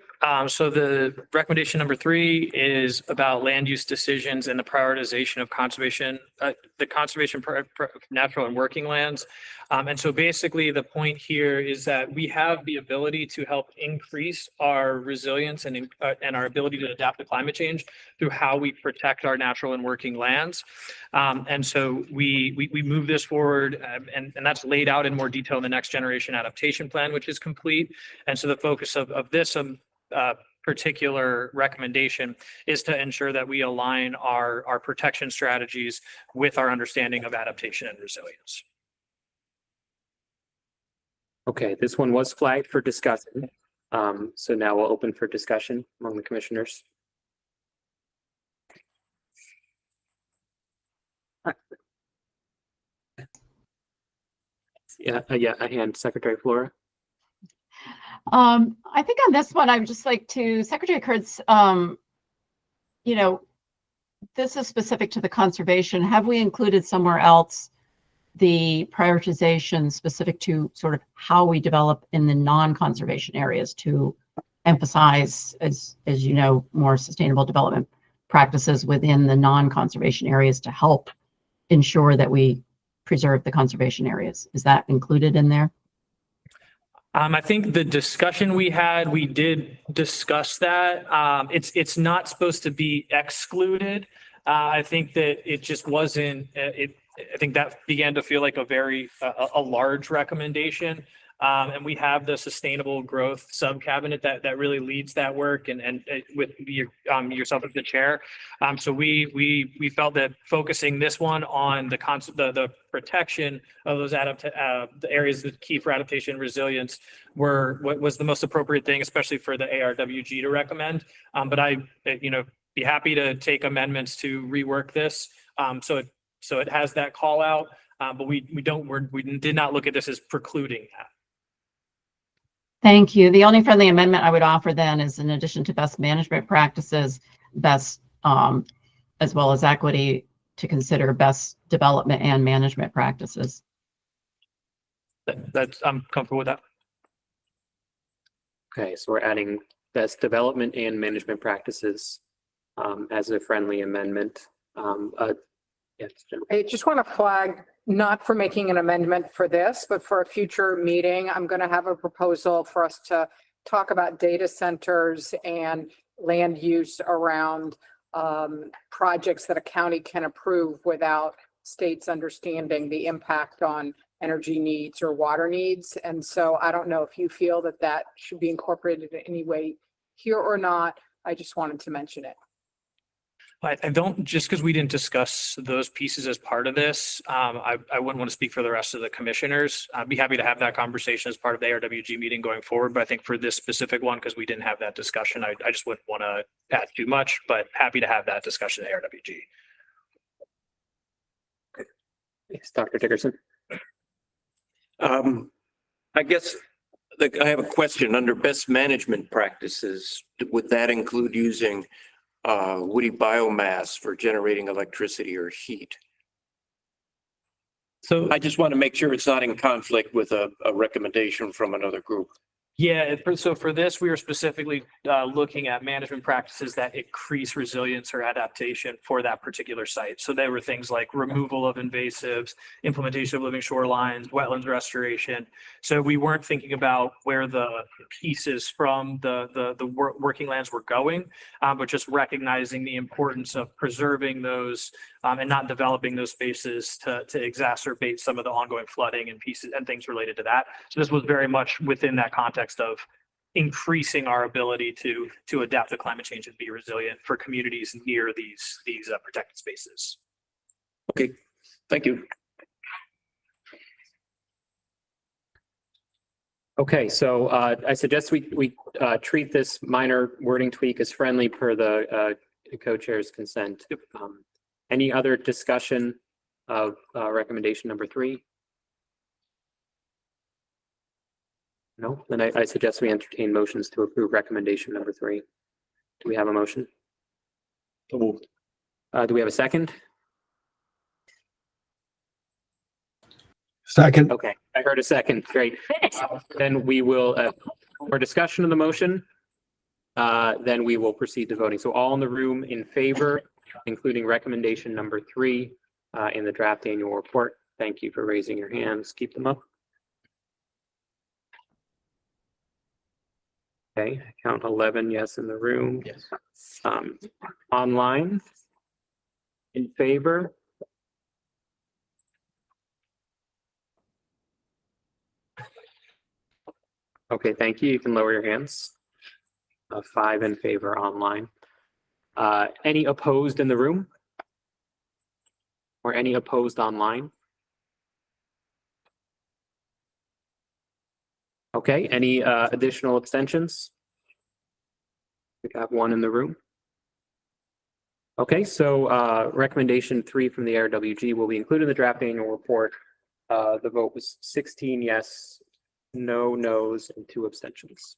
So the recommendation number 3 is about land use decisions and the prioritization of conservation, the conservation of natural and working lands. And so basically the point here is that we have the ability to help increase our resilience and our ability to adapt to climate change through how we protect our natural and working lands. And so we move this forward and that's laid out in more detail in the next generation adaptation plan, which is complete. And so the focus of this particular recommendation is to ensure that we align our protection strategies with our understanding of adaptation and resilience. Okay, this one was flagged for discussion. So now we'll open for discussion among the commissioners. Yeah, a hand, Secretary Flora. I think on this one, I would just like to, Secretary Kurtz, you know, this is specific to the conservation. Have we included somewhere else the prioritization specific to sort of how we develop in the non-conservation areas to emphasize, as you know, more sustainable development practices within the non-conservation areas to help ensure that we preserve the conservation areas. Is that included in there? I think the discussion we had, we did discuss that. It's not supposed to be excluded. I think that it just wasn't, I think that began to feel like a large recommendation. And we have the sustainable growth sub-cabinet that really leads that work and with yourself as the chair. So we felt that focusing this one on the protection of those the areas that key for adaptation and resilience was the most appropriate thing, especially for the ARWG to recommend. But I, be happy to take amendments to rework this. So it has that call out, but we did not look at this as precluding that. Thank you. The only friendly amendment I would offer then is, in addition to best management practices, best, as well as equity, to consider best development and management practices. I'm comfortable with that. Okay, so we're adding best development and management practices as a friendly amendment. Yes, Jim. I just want to flag, not for making an amendment for this, but for a future meeting, I'm going to have a proposal for us to talk about data centers and land use around projects that a county can approve without states understanding the impact on energy needs or water needs. And so I don't know if you feel that that should be incorporated in any way here or not. I just wanted to mention it. I don't, just because we didn't discuss those pieces as part of this, I wouldn't want to speak for the rest of the commissioners. I'd be happy to have that conversation as part of the ARWG meeting going forward. But I think for this specific one, because we didn't have that discussion, I just wouldn't want to add too much, but happy to have that discussion at ARWG. Yes, Dr. Dickerson. I guess I have a question. Under best management practices, would that include using woody biomass for generating electricity or heat? So I just want to make sure it's not in conflict with a recommendation from another group. Yeah, so for this, we are specifically looking at management practices that increase resilience or adaptation for that particular site. So there were things like removal of invasives, implementation of living shorelines, wetlands restoration. So we weren't thinking about where the pieces from the working lands were going, but just recognizing the importance of preserving those and not developing those spaces to exacerbate some of the ongoing flooding and pieces and things related to that. So this was very much within that context of increasing our ability to adapt to climate change and be resilient for communities near these protected spaces. Okay, thank you. Okay, so I suggest we treat this minor wording tweak as friendly per the co-chair's consent. Any other discussion of recommendation number 3? No, then I suggest we entertain motions to approve recommendation number 3. Do we have a motion? Do we have a second? Second. Okay, I heard a second. Great. Then we will, for discussion of the motion, then we will proceed to voting. So all in the room in favor, including recommendation number 3 in the draft annual report. Thank you for raising your hands. Keep them up. Okay, I count 11 yes in the room. Yes. Online, in favor. Okay, thank you. You can lower your hands. 5 in favor online. Any opposed in the room? Or any opposed online? Okay, any additional abstentions? We have 1 in the room. Okay, so recommendation 3 from the ARWG will be included in the draft annual report. The vote was 16 yes, no no's, and 2 abstentions.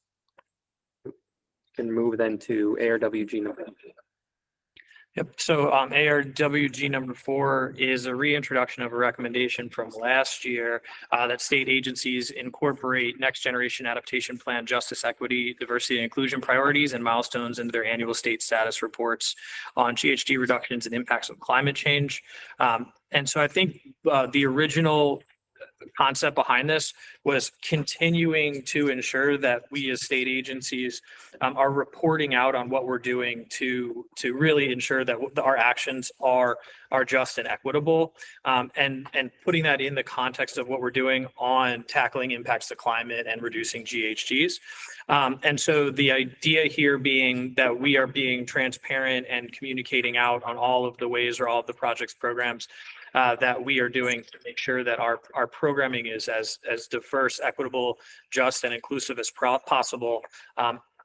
Can move then to ARWG number. Yep. So ARWG number 4 is a reintroduction of a recommendation from last year that state agencies incorporate next generation adaptation plan, justice, equity, diversity, and inclusion priorities and milestones into their annual state status reports on GHG reductions and impacts of climate change. And so I think the original concept behind this was continuing to ensure that we as state agencies are reporting out on what we're doing to really ensure that our actions are just and equitable, and putting that in the context of what we're doing on tackling impacts to climate and reducing GHGs. And so the idea here being that we are being transparent and communicating out on all of the ways or all of the projects, programs that we are doing to make sure that our programming is as diverse, equitable, just, and inclusive as possible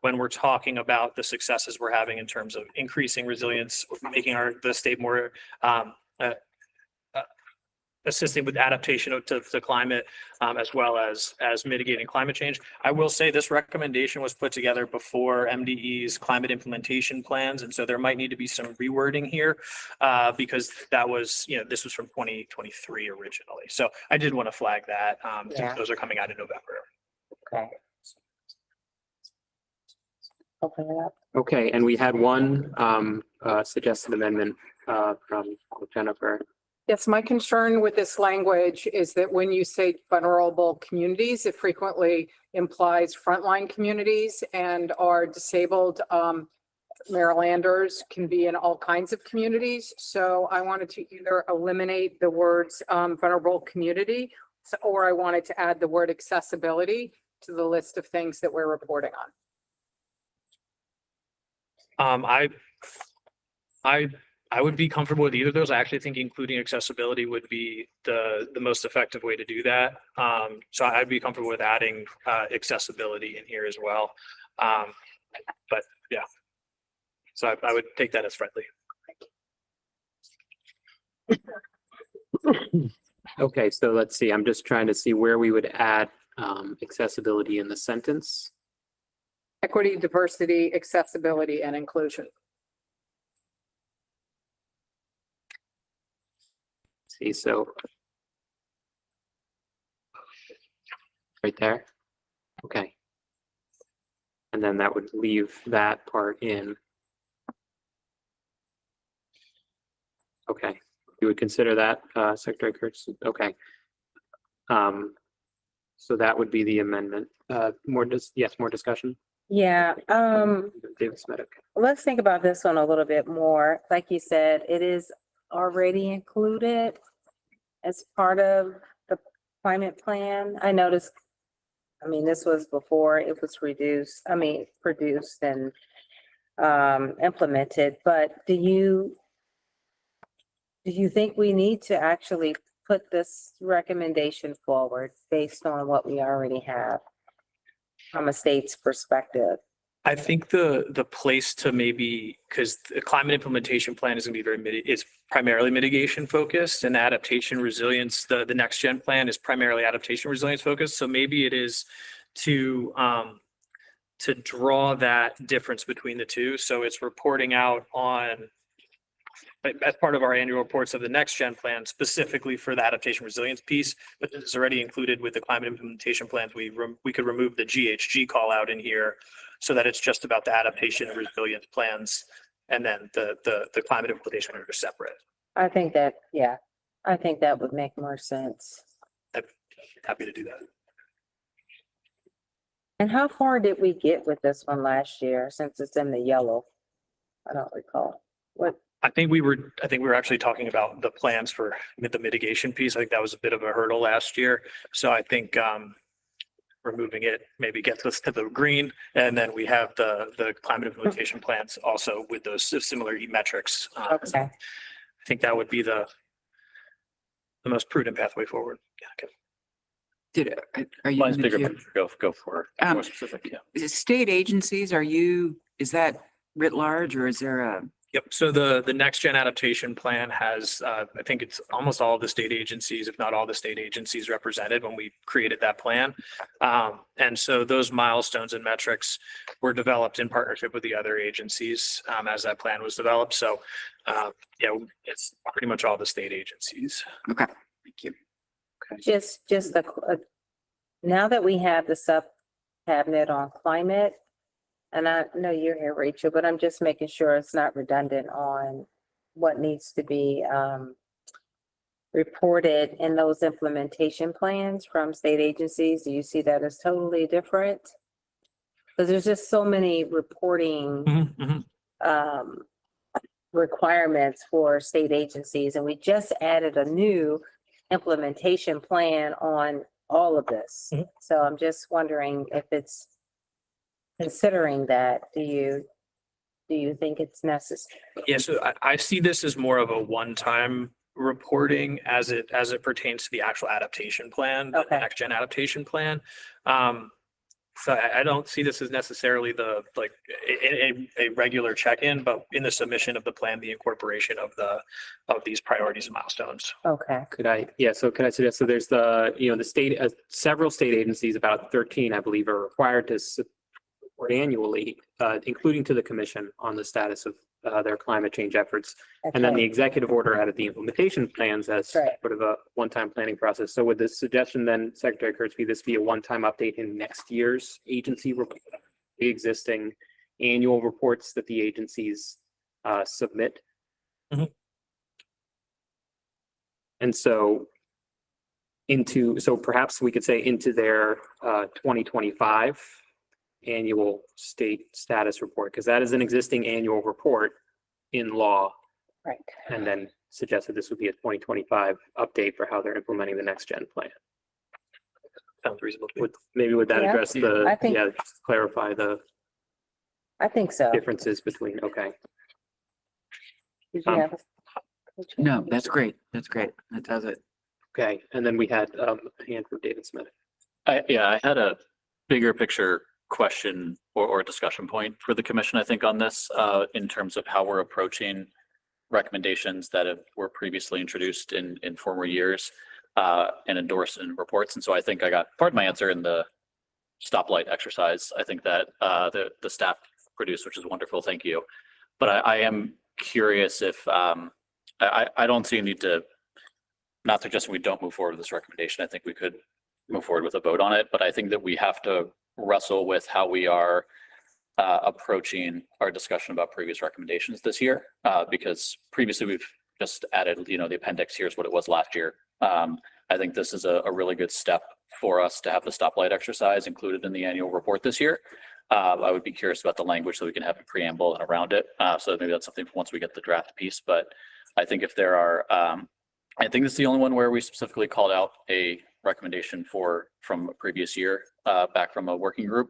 when we're talking about the successes we're having in terms of increasing resilience, making the state more assisting with adaptation to climate, as well as mitigating climate change. I will say this recommendation was put together before MDE's climate implementation plans, and so there might need to be some rewording here because that was, this was from 2023 originally. So I did want to flag that. Yeah. Those are coming out in November. Okay. Open it up. Okay, and we had one suggested amendment from Jennifer. Yes, my concern with this language is that when you say vulnerable communities, it frequently implies frontline communities, and our disabled Marylanders can be in all kinds of communities. So I wanted to either eliminate the words vulnerable community, or I wanted to add the word accessibility to the list of things that we're reporting on. I would be comfortable with either of those. I actually think including accessibility would be the most effective way to do that. So I'd be comfortable with adding accessibility in here as well. But yeah, so I would take that as friendly. Okay, so let's see. I'm just trying to see where we would add accessibility in the sentence. Equity, diversity, accessibility, and inclusion. See, so right there. Okay. And then that would leave that part in. Okay, you would consider that, Secretary Kurtz? Okay. So that would be the amendment. More discussion? Yeah, David Smith, okay. let's think about this one a little bit more. Like you said, it is already included as part of the climate plan. I noticed, this was before it was produced and implemented, but do you think we need to actually put this recommendation forward based on what we already have from a state's perspective? I think the place to maybe, because the climate implementation plan is going to be it's primarily mitigation focused, and adaptation resilience, the next gen plan is primarily adaptation resilience focused. So maybe it is to draw that difference between the two. So it's reporting out on, as part of our annual reports of the next gen plan, specifically for the adaptation resilience piece, but this is already included with the climate implementation plans. We could remove the GHG call out in here so that it's just about the adaptation and resilience plans, and then the climate implementation are separate. I think that would make more sense. I'm happy to do that. And how far did we get with this one last year, since it's in the yellow? I don't recall. I think we were actually talking about the plans for the mitigation piece. I think that was a bit of a hurdle last year. So I think removing it maybe gets us to the green, and then we have the climate implementation plans also with those similar metrics. Okay. I think that would be the most prudent pathway forward. Yeah, okay. Are you? Mine's bigger picture. Go for it. More specific, yeah. Is it state agencies? Is that writ large, or is there a? Yep. So the next gen adaptation plan has, I think it's almost all of the state agencies, if not all the state agencies represented when we created that plan. And so those milestones and metrics were developed in partnership with the other agencies as that plan was developed. So yeah, it's pretty much all the state agencies. Okay, thank you. Now that we have the sub cabinet on climate, and I know you're here, Rachel, but I'm just making sure it's not redundant on what needs to be reported in those implementation plans from state agencies. Do you see that as totally different? Because there's just so many reporting requirements for state agencies, and we just added a new implementation plan on all of this. So I'm just wondering if it's considering that, do you think it's necessary? Yeah, so I see this as more of a one-time reporting as it pertains to the actual adaptation plan, the next gen adaptation plan. So I don't see this as necessarily a regular check-in, but in the submission of the plan, the incorporation of these priorities and milestones. Okay. Could I suggest, so there's the state, several state agencies, about 13, I believe, are required to report annually, including to the commission on the status of their climate change efforts. And then the executive order added the implementation plans as sort of a one-time planning process. So would this suggestion then, Secretary Kurtz, this be a one-time update in next year's agency report, the existing annual reports that the agencies submit? And so perhaps we could say into their 2025 annual state status report, because that is an existing annual report in law. Right. And then suggested this would be a 2025 update for how they're implementing the next gen plan. Sounds reasonable. Would that address just clarify the I think so. differences between, okay. Did you have No, that's great. That's great. That does it. Okay, and then we had a hand from David Smith. I had a bigger picture question or discussion point for the commission, I think, on this in terms of how we're approaching recommendations that were previously introduced in former years and endorsed in reports. And so I think I got part of my answer in the stoplight exercise. I think that the staff produced, which is wonderful. Thank you. But I am curious if I don't see a need to, not suggesting we don't move forward with this recommendation. I think we could move forward with a vote on it, but I think that we have to wrestle with how we are approaching our discussion about previous recommendations this year, because previously we've just added, the appendix, here's what it was last year. I think this is a really good step for us to have the stoplight exercise included in the annual report this year. I would be curious about the language so we can have a preamble and around it. So maybe that's something once we get the draft piece, but I think if there are, I think this is the only one where we specifically called out a recommendation from a previous year back from a working group.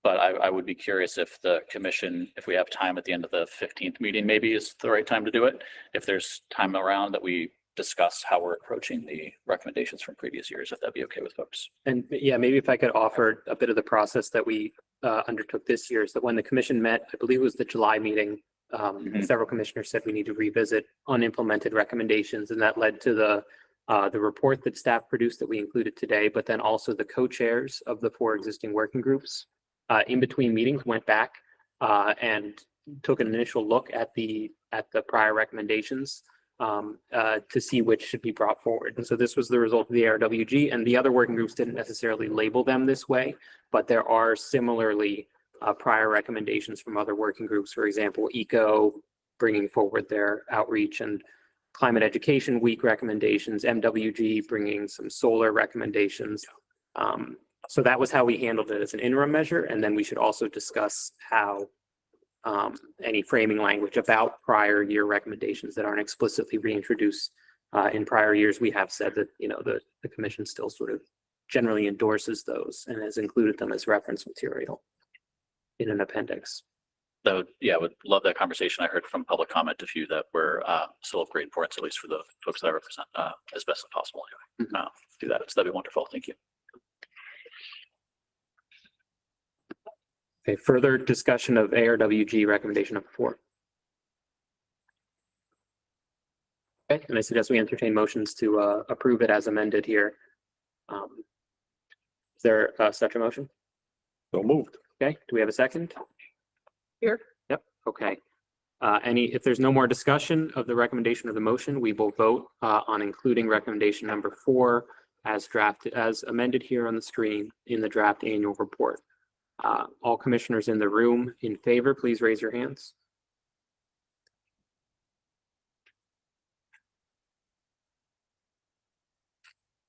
But I would be curious if the commission, if we have time at the end of the 15th meeting, maybe is the right time to do it. If there's time around that we discuss how we're approaching the recommendations from previous years, if that'd be okay with folks. And yeah, maybe if I could offer a bit of the process that we undertook this year is that when the commission met, I believe it was the July meeting, several commissioners said we need to revisit unimplemented recommendations, and that led to the report that staff produced that we included today, but then also the co-chairs of the 4 existing working groups in between meetings went back and took an initial look at the prior recommendations to see which should be brought forward. And so this was the result of the ARWG, and the other working groups didn't necessarily label them this way, but there are similarly prior recommendations from other working groups. For example, ECO bringing forward their outreach and Climate Education Week recommendations, MWG bringing some solar recommendations. So that was how we handled it as an interim measure. And then we should also discuss how any framing language about prior year recommendations that aren't explicitly reintroduced in prior years. We have said that, the commission still sort of generally endorses those and has included them as reference material in an appendix. I would love that conversation. I heard from public comment a few that were still of great importance, at least for the folks that I represent, as best as possible. Anyway, do that. So that'd be wonderful. Thank you. Okay, further discussion of ARWG recommendation number 4. Okay, and I suggest we entertain motions to approve it as amended here. Is there such a motion? So moved. Okay, do we have a second? Here. Yep, okay. If there's no more discussion of the recommendation of the motion, we will vote on including recommendation number 4 as drafted, as amended here on the screen in the draft annual report. All commissioners in the room in favor, please raise your hands.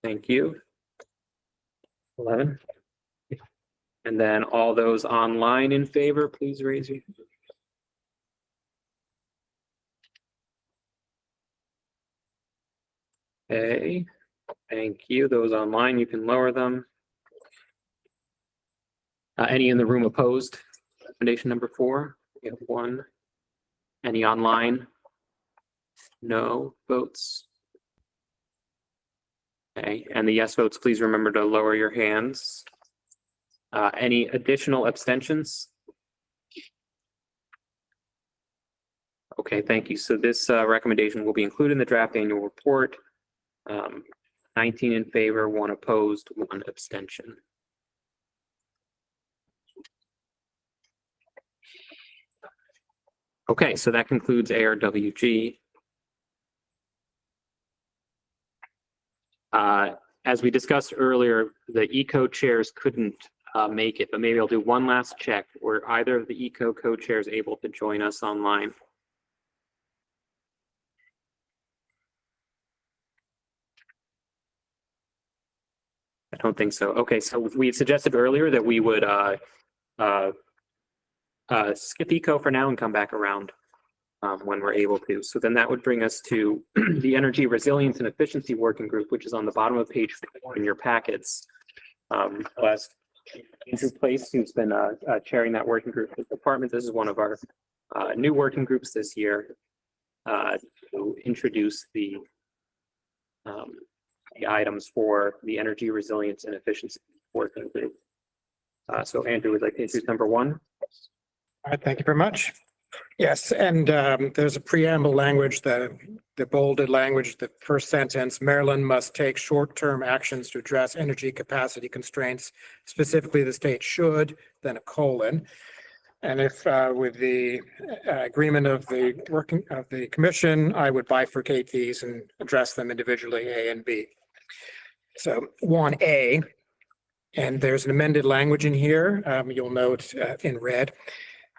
Thank you. 11. And then all those online in favor, please raise your hand. Okay, thank you. Those online, you can lower them. Any in the room opposed? Recommendation number 4, we have 1. Any online? No votes. Okay, and the yes votes, please remember to lower your hands. Any additional abstentions? Okay, thank you. So this recommendation will be included in the draft annual report. 19 in favor, 1 opposed, 1 abstention. Okay, so that concludes ARWG. As we discussed earlier, the ECO chairs couldn't make it, but maybe I'll do one last check. Were either of the ECO co-chairs able to join us online? I don't think so. Okay, so we had suggested earlier that we would skip ECO for now and come back around when we're able to. So then that would bring us to the Energy Resilience and Efficiency Working Group, which is on the bottom of page 4 in your packets. Last Andrew Place, who's been chairing that working group department. This is one of our new working groups this year to introduce the items for the Energy Resilience and Efficiency Working Group. So Andrew would like to introduce number 1. All right, thank you very much. Yes, and there's a preamble language, the bolded language, the first sentence, Maryland must take short-term actions to address energy capacity constraints. Specifically, the state should, then a colon. And if with the agreement of the commission, I would bifurcate these and address them individually, A and B. So 1A, and there's an amended language in here. You'll note in red.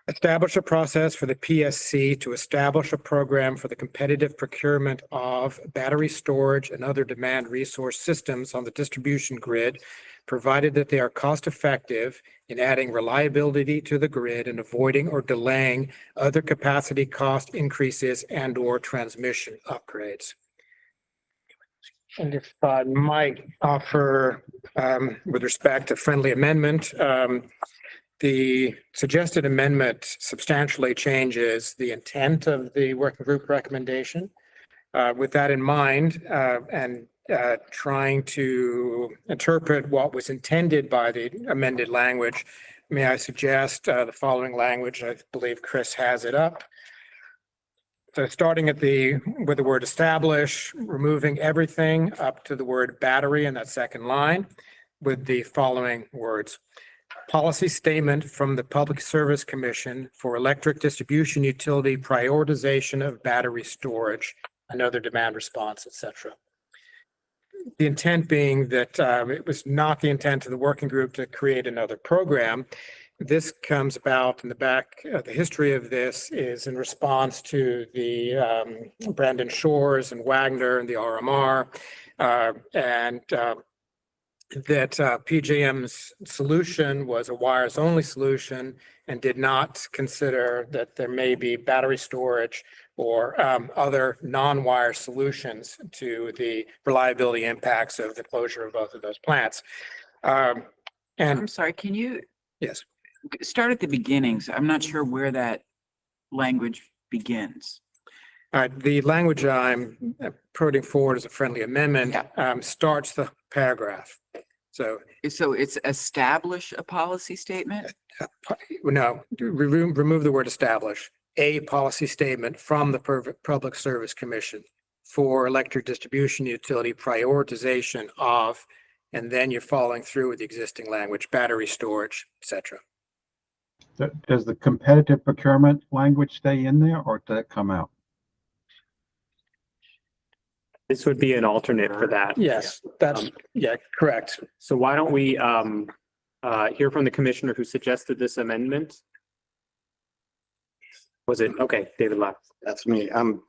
Establish a process for the PSC to establish a program for the competitive procurement of battery storage and other demand resource systems on the distribution grid, provided that they are cost effective in adding reliability to the grid and avoiding or delaying other capacity cost increases and or transmission upgrades. And if I might offer, with respect to friendly amendment, the suggested amendment substantially changes the intent of the working group recommendation. With that in mind, and trying to interpret what was intended by the amended language, may I suggest the following language? I believe Chris has it up. So starting with the word establish, removing everything up to the word battery in that second line with the following words. Policy statement from the Public Service Commission for electric distribution utility prioritization of battery storage and other demand response, et cetera. The intent being that it was not the intent of the working group to create another program. This comes about in the back, the history of this is in response to the Brandon Shores and Wagner and the RMR, and that PJM's solution was a wires only solution and did not consider that there may be battery storage or other non-wire solutions to the reliability impacts of the closure of both of those plants. And I'm sorry, can you yes, start at the beginnings? I'm not sure where that language begins. All right, the language I'm putting forward as a friendly amendment starts the paragraph. So it's establish a policy statement? No, remove the word establish. A policy statement from the Public Service Commission for electric distribution utility prioritization of, and then you're following through with the existing language, battery storage, et cetera. Does the competitive procurement language stay in there or does that come out? This would be an alternate for that. Yes, that's, yeah, correct. So why don't we hear from the commissioner who suggested this amendment? Was it, okay, David Left. That's me. I'm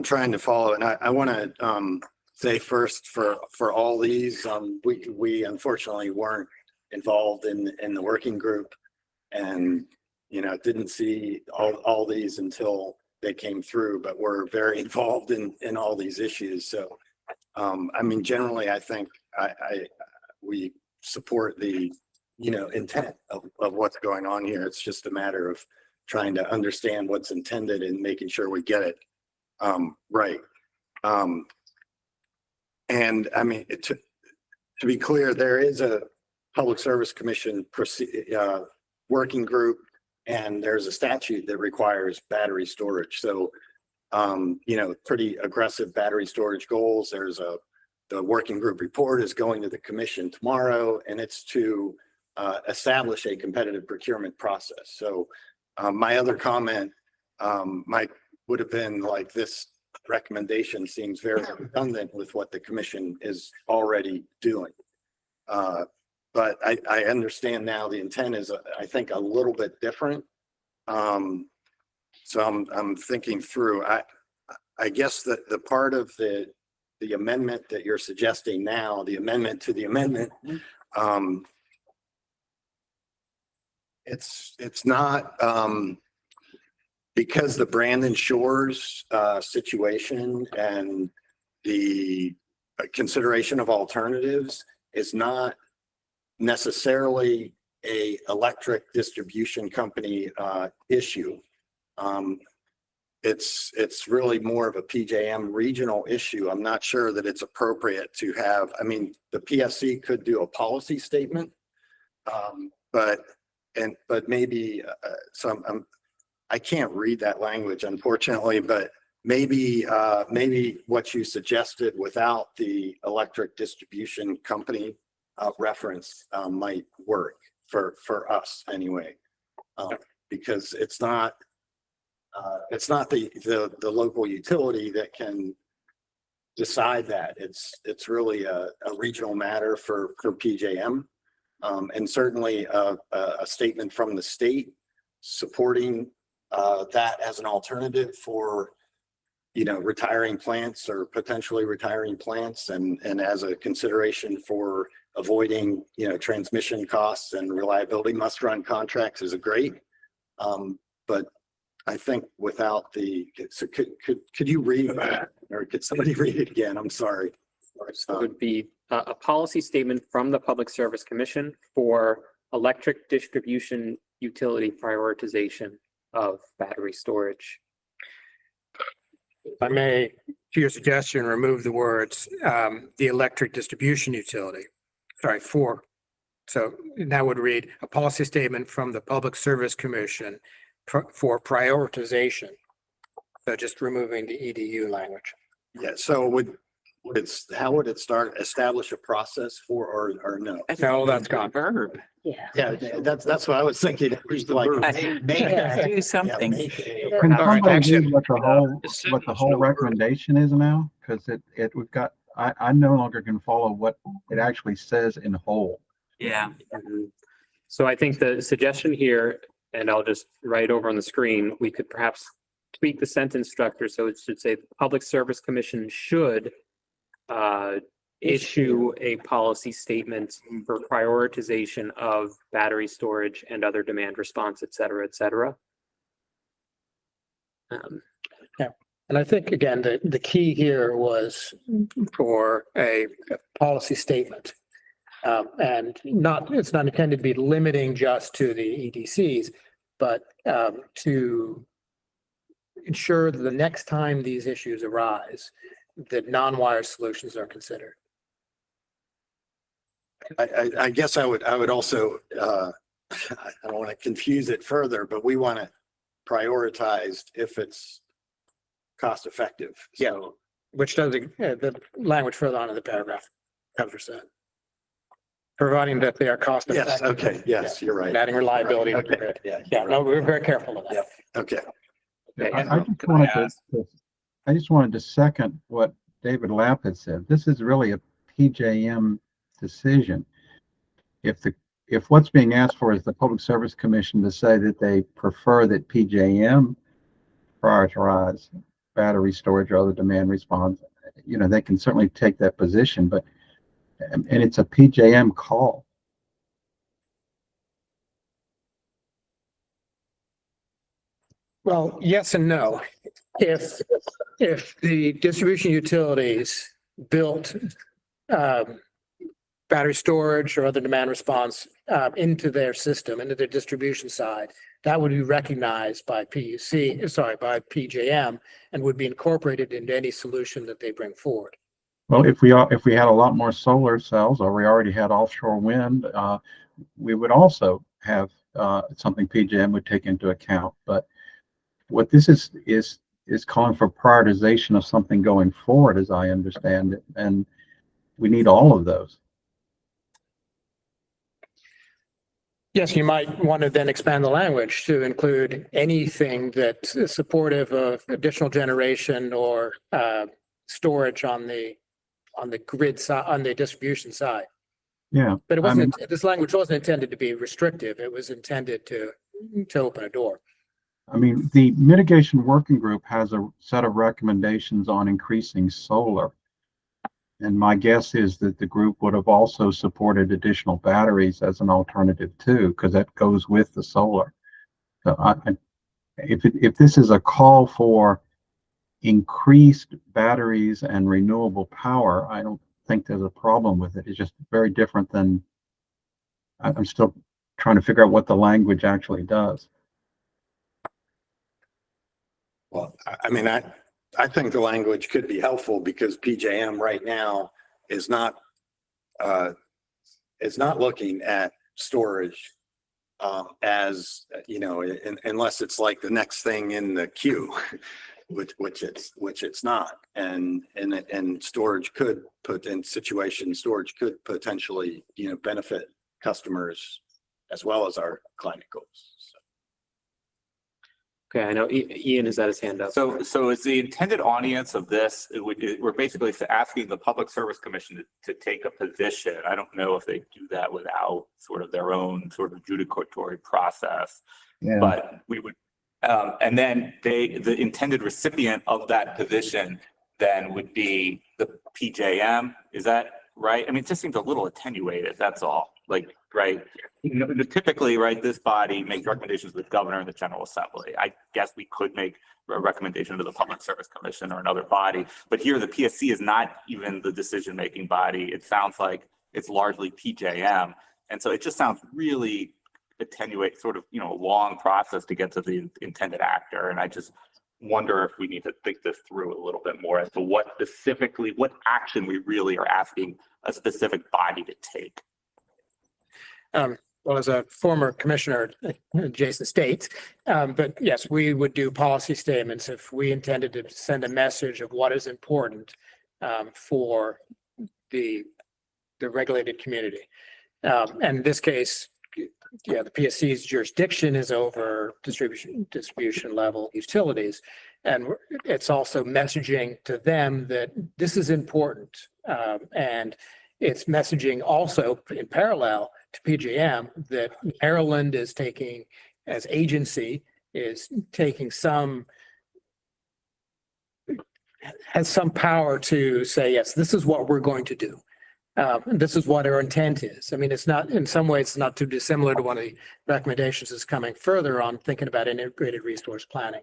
trying to follow, and I want to say first for all these, we unfortunately weren't involved in the working group, and didn't see all these until they came through, but we're very involved in all these issues. So I mean, generally, I think we support the intent of what's going on here. It's just a matter of trying to understand what's intended and making sure we get it right. And I mean, to be clear, there is a Public Service Commission working group, and there's a statute that requires battery storage. So, pretty aggressive battery storage goals. The working group report is going to the commission tomorrow, and it's to establish a competitive procurement process. So, my other comment, would have been like, this recommendation seems very redundant with what the commission is already doing. But I understand now the intent is, I think, a little bit different. So I'm thinking through. I guess that the part of the amendment that you're suggesting now, the amendment to the amendment, it's not because the Brandon Shores situation and the consideration of alternatives is not necessarily a electric distribution company issue. It's really more of a PJM regional issue. I'm not sure that it's appropriate to have, I mean, the PSC could do a policy statement, but maybe I can't read that language, unfortunately, but maybe what you suggested without the electric distribution company reference might work for us anyway, because it's not the local utility that can decide that. It's really a regional matter for PJM, and certainly a statement from the state supporting that as an alternative for retiring plants or potentially retiring plants, and as a consideration for avoiding transmission costs and reliability must-run contracts is a great. But I think without so could you read that, or could somebody read it again? I'm sorry. So it would be a policy statement from the Public Service Commission for electric distribution utility prioritization of battery storage. If I may, to your suggestion, remove the words, the electric distribution utility. Sorry, so that would read a policy statement from the Public Service Commission for prioritization. So just removing the EDU language. Yeah, so how would it start? Establish a process for, or no? No, that's gone. Verb. Yeah, that's what I was thinking. It was like, Do something. Can somebody read what the whole recommendation is now? Because we've got, I no longer can follow what it actually says in whole. Yeah. So I think the suggestion here, and I'll just write over on the screen, we could perhaps tweak the sentence structure. So it should say the Public Service Commission should issue a policy statement for prioritization of battery storage and other demand response, et cetera, et cetera. Yeah, and I think, again, the key here was for a policy statement. And it's not intended to be limiting just to the EDCs, but to ensure that the next time these issues arise, that non-wire solutions are considered. I guess I would also, I don't want to confuse it further, but we want to prioritize if it's cost effective. So which does, the language further on in the paragraph covers that. Providing that they are cost effective. Yes, okay, yes, you're right. And adding reliability. to the Okay, grid. yeah. Yeah, no, we're very careful of that. Okay. I just wanted to second what David Lapp had said. This is really a PJM decision. If what's being asked for is the Public Service Commission to say that they prefer that PJM prioritize battery storage or other demand response, they can certainly take that position, and it's a PJM call. Well, yes and no. If the distribution utilities built battery storage or other demand response into their system, into their distribution side, that would be recognized by by PJM, and would be incorporated into any solution that they bring forward. Well, if we had a lot more solar cells, or we already had offshore wind, we would also have something PJM would take into account. But what this is calling for prioritization of something going forward, as I understand it, and we need all of those. Yes, you might want to then expand the language to include anything that is supportive of additional generation or storage on the grid side, on the distribution side. Yeah. But it wasn't, this language wasn't intended to be restrictive. It was intended to open a door. I mean, the mitigation working group has a set of recommendations on increasing solar. And my guess is that the group would have also supported additional batteries as an alternative too, because that goes with the solar. So if this is a call for increased batteries and renewable power, I don't think there's a problem with it. It's just very different than, I'm still trying to figure out what the language actually does. Well, I mean, I think the language could be helpful because PJM right now is not looking at storage as, unless it's like the next thing in the queue, which it's not. And storage could storage could potentially, benefit customers as well as our climate goals. So. Okay, I know Ian has had his hand up. So is the intended audience of this, we're basically asking the Public Service Commission to take a position. I don't know if they do that without sort of their own sort of judicatory process. Yeah. But we would, and then the intended recipient of that position then would be the PJM. Is that right? I mean, it just seems a little attenuated, that's all. Like, right, typically, right, this body makes recommendations to the governor and the General Assembly. I guess we could make a recommendation to the Public Service Commission or another body, but here the PSC is not even the decision-making body. It sounds like it's largely PJM. And so it just sounds really attenuate, sort of, a long process to get to the intended actor. And I just wonder if we need to think this through a little bit more as to what action we really are asking a specific body to take. Well, as a former commissioner, Jason states, but yes, we would do policy statements if we intended to send a message of what is important for the regulated community. And in this case, the PSC's jurisdiction is over distribution level utilities. And it's also messaging to them that this is important. And it's messaging also in parallel to PJM that Maryland is taking, as agency, is taking has some power to say, yes, this is what we're going to do. This is what our intent is. I mean, it's not, in some ways, it's not too dissimilar to one of the recommendations that's coming further on thinking about integrated resource planning.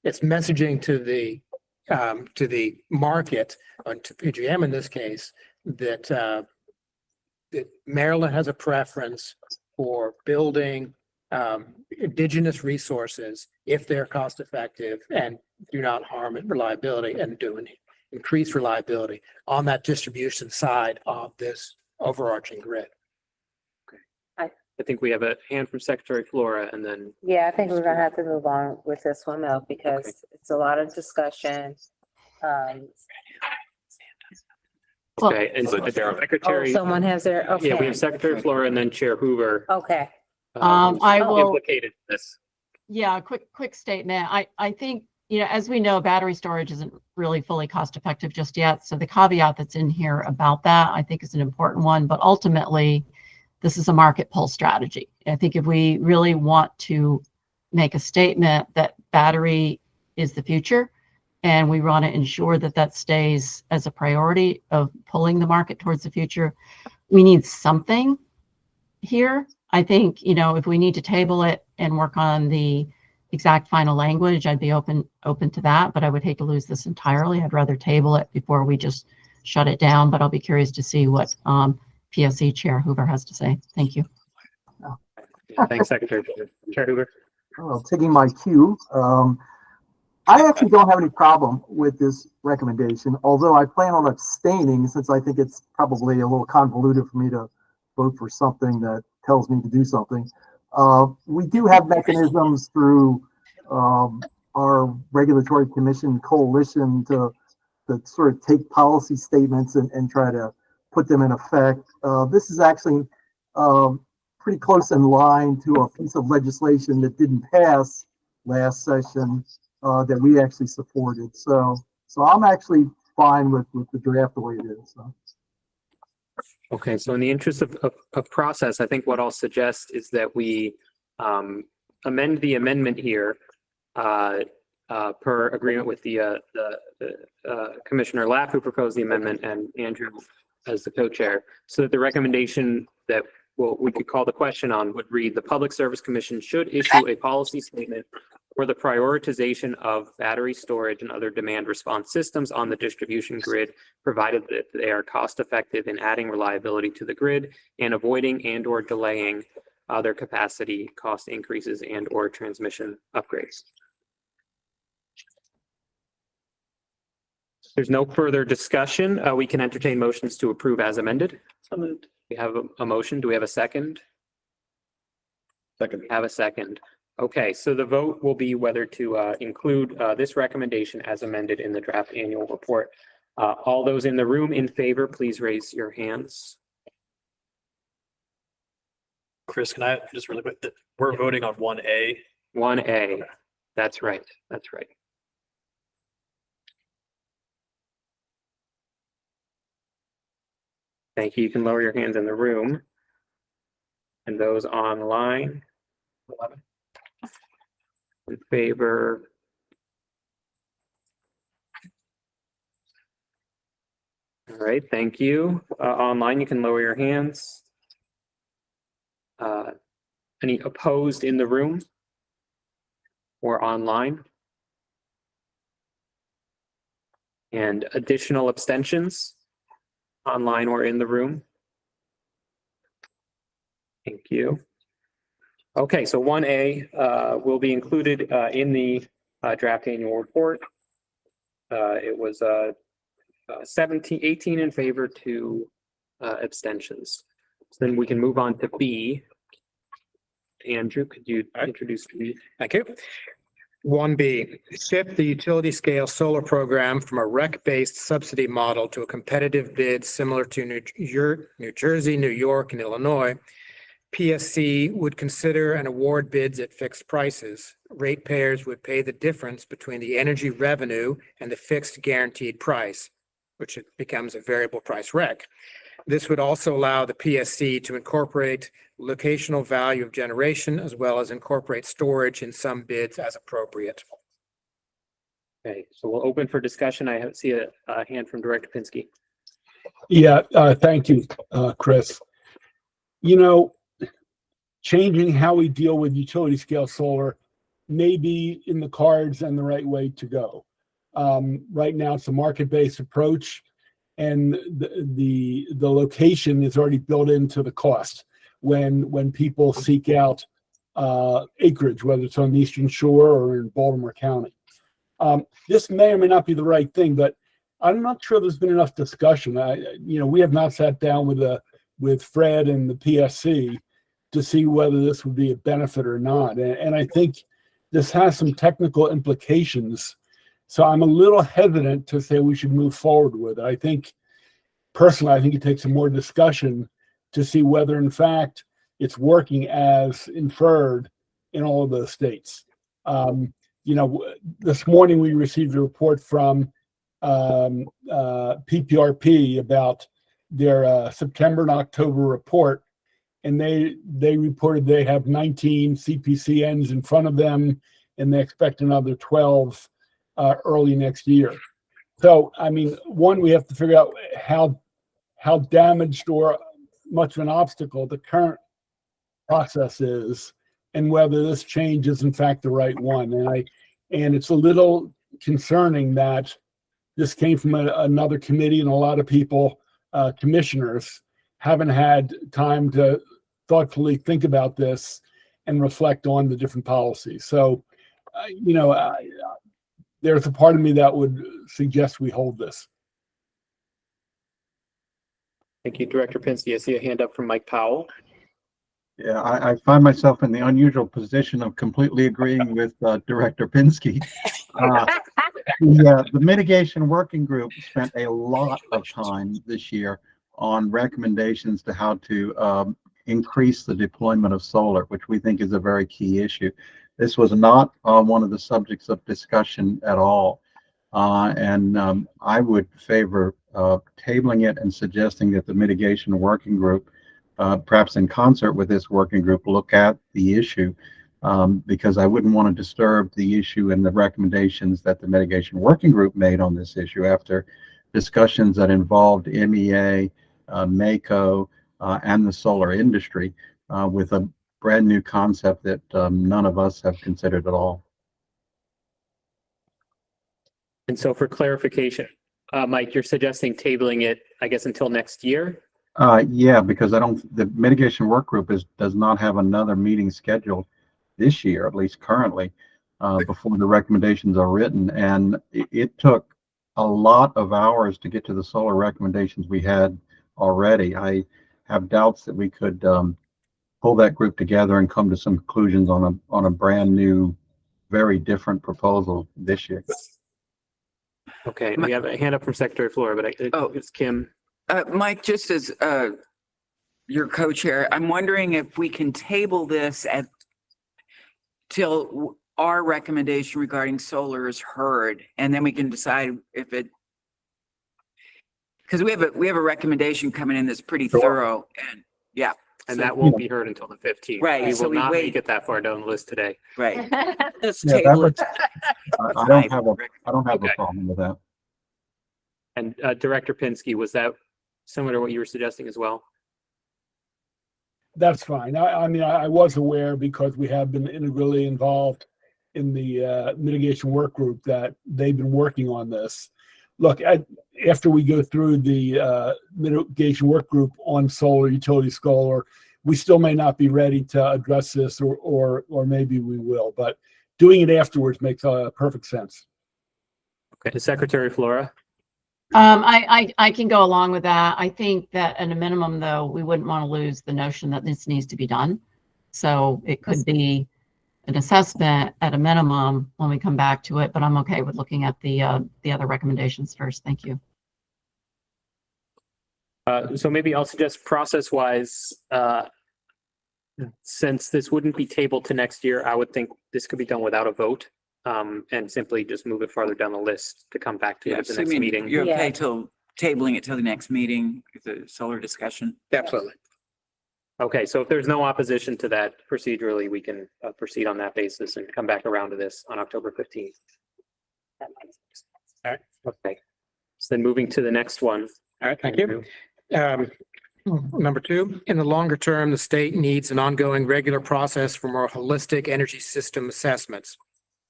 It's messaging to the market, or to PJM in this case, that Maryland has a preference for building indigenous resources if they're cost effective and do not harm reliability and do increase reliability on that distribution side of this overarching grid. I think we have a hand from Secretary Flora and then. Yeah, I think we're gonna have to move on with this one though, because it's a lot of discussion. Well- Okay, and Secretary. Someone has their, Yeah, we okay, have Secretary Flora and then Chair Hoover. okay. who's I will- Implicated in this. Yeah, quick statement. I think, as we know, battery storage isn't really fully cost effective just yet. So the caveat that's in here about that, I think is an important one, but ultimately this is a market pull strategy. I think if we really want to make a statement that battery is the future and we want to ensure that that stays as a priority of pulling the market towards the future, we need something here. I think, if we need to table it and work on the exact final language, I'd be open to that, but I would hate to lose this entirely. I'd rather table it before we just shut it down, but I'll be curious to see what PSC Chair Hoover has to say. Thank you. Thanks, Secretary. Chair Hoover. Well, taking my cue, I actually don't have any problem with this recommendation, although I plan on abstaining since I think it's probably a little convoluted for me to vote for something that tells me to do something. We do have mechanisms through our regulatory commission coalition to sort of take policy statements and try to put them in effect. This is actually pretty close in line to a piece of legislation that didn't pass last session that we actually supported. So I'm actually fine with the draft the way it is. So. Okay, so in the interest of process, I think what I'll suggest is that we amend the amendment here per agreement with the Commissioner Lapp, who proposed the amendment, and Andrew as the co-chair, so that the recommendation that we could call the question on would read: the Public Service Commission should issue a policy statement for the prioritization of battery storage and other demand response systems on the distribution grid, provided that they are cost effective in adding reliability to the grid and avoiding and/or delaying other capacity cost increases and/or transmission upgrades. There's no further discussion. We can entertain motions to approve as amended. So moved. We have a motion. Do we have a second? Second. We have a second. Okay, so the vote will be whether to include this recommendation as amended in the draft annual report. All those in the room in favor, please raise your hands. Chris, can I just really quick, we're voting on 1A. 1A. That's right. That's right. Thank you. You can lower your hands in the room. And those online. 11. In favor. All right, thank you. Online, you can lower your hands. Any opposed in the room or online? And additional abstentions online or in the room? Thank you. Okay, so 1A will be included in the draft annual report. It was 18 in favor, 2 abstentions. So then we can move on to B. Andrew, could you introduce B? Thank you. 1B, shift the utility scale solar program from a REC-based subsidy model to a competitive bid similar to New Jersey, New York, and Illinois. PSC would consider and award bids at fixed prices. Ratepayers would pay the difference between the energy revenue and the fixed guaranteed price, which becomes a variable price REC. This would also allow the PSC to incorporate locational value of generation as well as incorporate storage in some bids as appropriate. Okay, so we'll open for discussion. I see a hand from Director Pinsky. Yeah, thank you, Chris. Changing how we deal with utility scale solar may be in the cards and the right way to go. Right now, it's a market-based approach, and the location is already built into the cost when people seek out acreage, whether it's on the Eastern Shore or in Baltimore County. This may or may not be the right thing, but I'm not sure there's been enough discussion. We have not sat down with Fred and the PSC to see whether this would be a benefit or not. And I think this has some technical implications So I'm a little hesitant to say we should move forward with it. I think, personally, I think it takes some more discussion to see whether in fact it's working as inferred in all of those states. This morning we received a report from PPRP about their September and October report, and they reported they have 19 CPCNs in front of them, and they expect another 12 early next year. So, I mean, one, we have to figure out how damaged or much of an obstacle the current process is, and whether this change is in fact the right one. And it's a little concerning that this came from another committee, and a lot of people, commissioners, haven't had time to thoughtfully think about this and reflect on the different policies. So, there's a part of me that would suggest we hold this. Thank you, Director Pinsky. I see a hand up from Mike Powell. Yeah, I find myself in the unusual position of completely agreeing with Director Pinsky. The mitigation working group spent a lot of time this year on recommendations to how to increase the deployment of solar, which we think is a very key issue. This was not one of the subjects of discussion at all. I would favor tabling it and suggesting that the mitigation working group, perhaps in concert with this working group, look at the issue, because I wouldn't want to disturb the issue and the recommendations that the mitigation working group made on this issue after discussions that involved MEA, MACO, and the solar industry with a brand new concept that none of us have considered at all. And so for clarification, Mike, you're suggesting tabling it, I guess, until next year? Yeah, because the mitigation work group does not have another meeting scheduled this year, at least currently, before the recommendations are written. And it took a lot of hours to get to the solar recommendations we had already. I have doubts that we could pull that group together and come to some conclusions on a brand new, very different proposal this year. Okay, we have a hand up from Secretary Flora, but it's Kim. Mike, just as your co-chair, I'm wondering if we can table this till our recommendation regarding solar is heard, and then we can decide if it, because we have a recommendation coming in that's pretty thorough, and yeah. And that won't be heard until the 15th. Right, We so will we not wait. make it that far down the list today. Right. Let's Yeah, table it. I don't have a problem with that. And Director Pinsky, was that similar to what you were suggesting as well? That's fine. I mean, I was aware, because we have been integrally involved in the mitigation work group, that they've been working on this. Look, after we go through the mitigation work group on solar, utility solar, we still may not be ready to address this, or maybe we will, but doing it afterwards makes perfect sense. Okay, Secretary Flora. I can go along with that. I think that at a minimum, though, we wouldn't want to lose the notion that this needs to be done. So it could be an assessment at a minimum when we come back to it, but I'm okay with looking at the other recommendations first. Thank you. So maybe I'll suggest process-wise, since this wouldn't be tabled to next year, I would think this could be done without a vote, and simply just move it farther down the list to come back to it at the So, I next mean, meeting. you're okay till tabling it till the next meeting, the solar discussion? Absolutely. Okay, so if there's no opposition to that procedurally, we can proceed on that basis and come back around to this on October 15th. All right, okay. So then moving to the next one. All right, thank you. Number 2, in the longer term, the state needs an ongoing regular process for more holistic energy system assessments.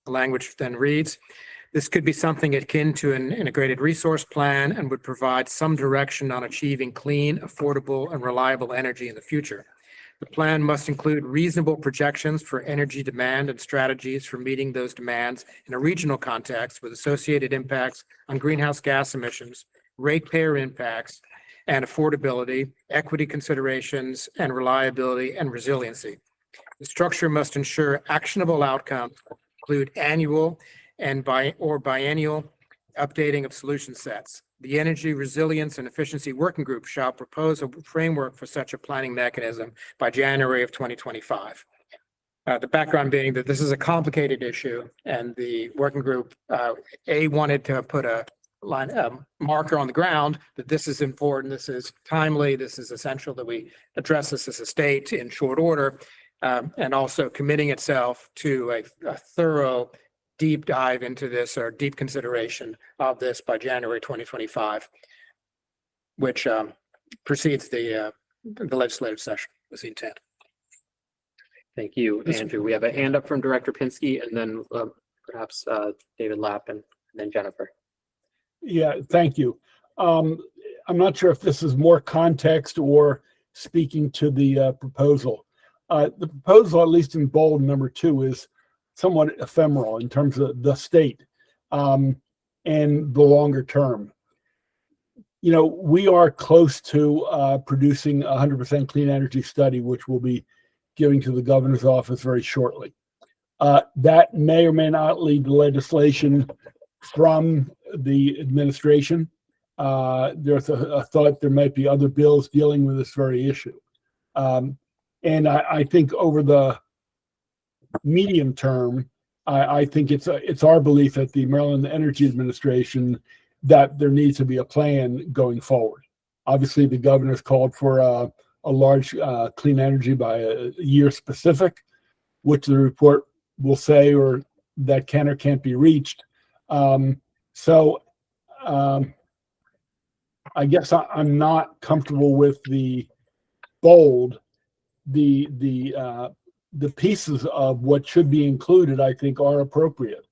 The language then reads, this could be something akin to an integrated resource plan and would provide some direction on achieving clean, affordable, and reliable energy in the future. The plan must include reasonable projections for energy demand and strategies for meeting those demands in a regional context with associated impacts on greenhouse gas emissions, ratepayer impacts, and affordability, equity considerations, and reliability and resiliency. The structure must ensure actionable outcomes, include annual and biennial updating of solution sets. The Energy Resilience and Efficiency Working Group shall propose a framework for such a planning mechanism by January of 2025. The background being that this is a complicated issue, and the working group, wanted to put a line, marker on the ground that this is important, this is timely, this is essential that we address this as a state in short order, and also committing itself to a thorough deep dive into this, or deep consideration of this by January 2025, which precedes the legislative session, was the intent. Thank you, Andrew. We have a hand up from Director Pinsky, and then perhaps David Lapp, and then Jennifer. Yeah, thank you. I'm not sure if this is more context or speaking to the proposal. The proposal, at least in bold number 2, is somewhat ephemeral in terms of the state and the longer term. You know, we are close to producing a 100% clean energy study, which we'll be giving to the governor's office very shortly. That may or may not lead to legislation from the administration. There's a thought there might be other bills dealing with this very issue. And I think over the medium term, I think it's our belief at the Maryland Energy Administration that there needs to be a plan going forward. Obviously, the governor's called for a large clean energy by a year specific, which the report will say, or that can or can't be reached. I guess I'm not comfortable with the bold, the pieces of what should be included, I think, are appropriate.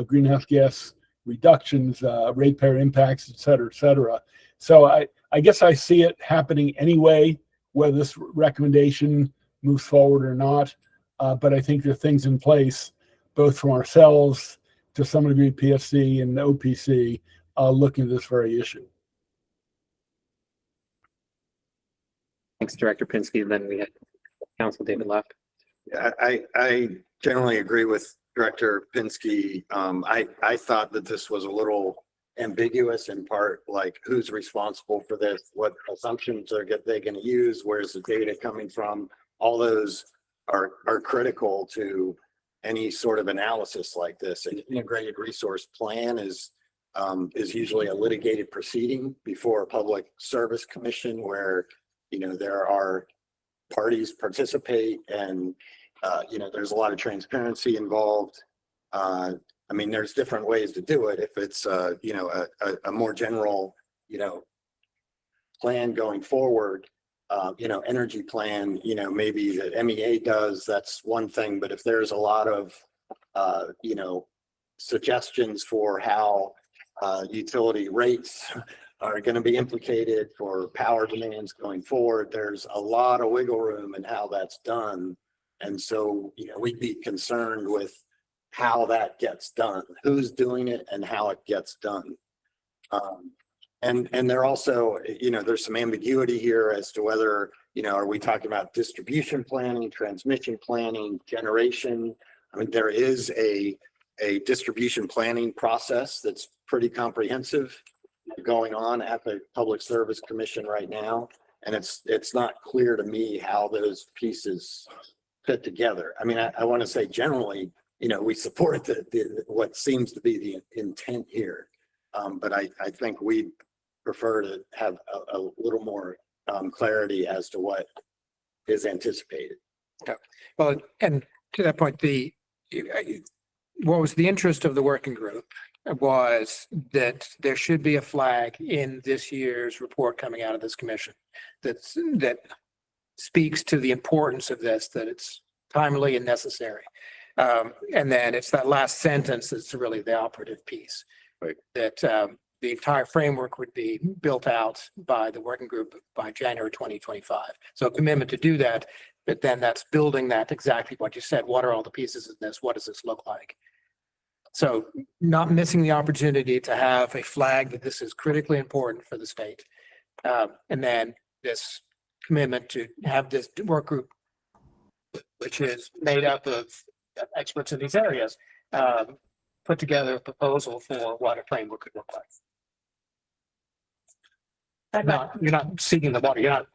Greenhouse gas reductions, ratepayer impacts, et cetera, et cetera. So I guess I see it happening anyway, whether this recommendation moves forward or not. But I think there are things in place, both from ourselves to some degree, PSC and OPC, looking at this very issue. Thanks, Director Pinsky. Then we have Council David Lapp. I generally agree with Director Pinsky. I thought that this was a little ambiguous in part, like who's responsible for this, what assumptions are they going to use, where's the data coming from? All those are critical to any sort of analysis like this. An integrated resource plan is usually a litigated proceeding before a public service commission where, you know, there are parties participate and, you know, there's a lot of transparency involved. I mean, there's different ways to do it. If it's, you know, a more general, you know, plan going forward, you know, energy plan, you know, maybe that MEA does, that's one thing. But if there's a lot of, you know, suggestions for how utility rates are going to be implicated for power demands going forward, there's a lot of wiggle room in how that's done. And so, you know, we'd be concerned with how that gets done, who's doing it and how it gets done. And there also, you know, there's some ambiguity here as to whether, you know, are we talking about distribution planning, transmission planning, generation? I mean, there is a distribution planning process that's pretty comprehensive going on at the Public Service Commission right now. And it's not clear to me how those pieces fit together. I mean, I want to say generally, you know, we support what seems to be the intent here. But I think we prefer to have a little more clarity as to what is anticipated. Yeah. Well, and to that point, what was the interest of the working group was that there should be a flag in this year's report coming out of this commission that speaks to the importance of this, that it's timely and necessary. And then it's that last sentence that's really the operative piece, right? That the entire framework would be built out by the working group by January 2025. So a commitment to do that, but then that's building that exactly what you said. What are all the pieces of this? What does this look like? So not missing the opportunity to have a flag that this is critically important for the state. And then this commitment to have this work group, which is made up of experts in these areas, put together a proposal for what a framework could look like. You're not seeking the water, you're not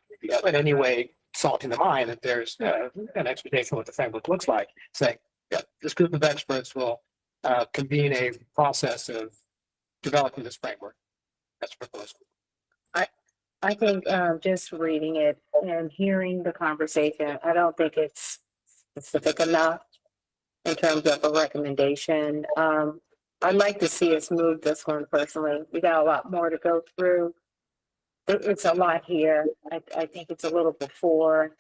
in any way salting the mind that there's an expectation of what the framework looks like. Say, yeah, this group of experts will convene a process of developing this framework. That's proposed. I think just reading it and hearing the conversation, I don't think it's specific enough in terms of a recommendation. I'd like to see us move this one personally. We got a lot more to go through. It's a lot here. I think it's a little before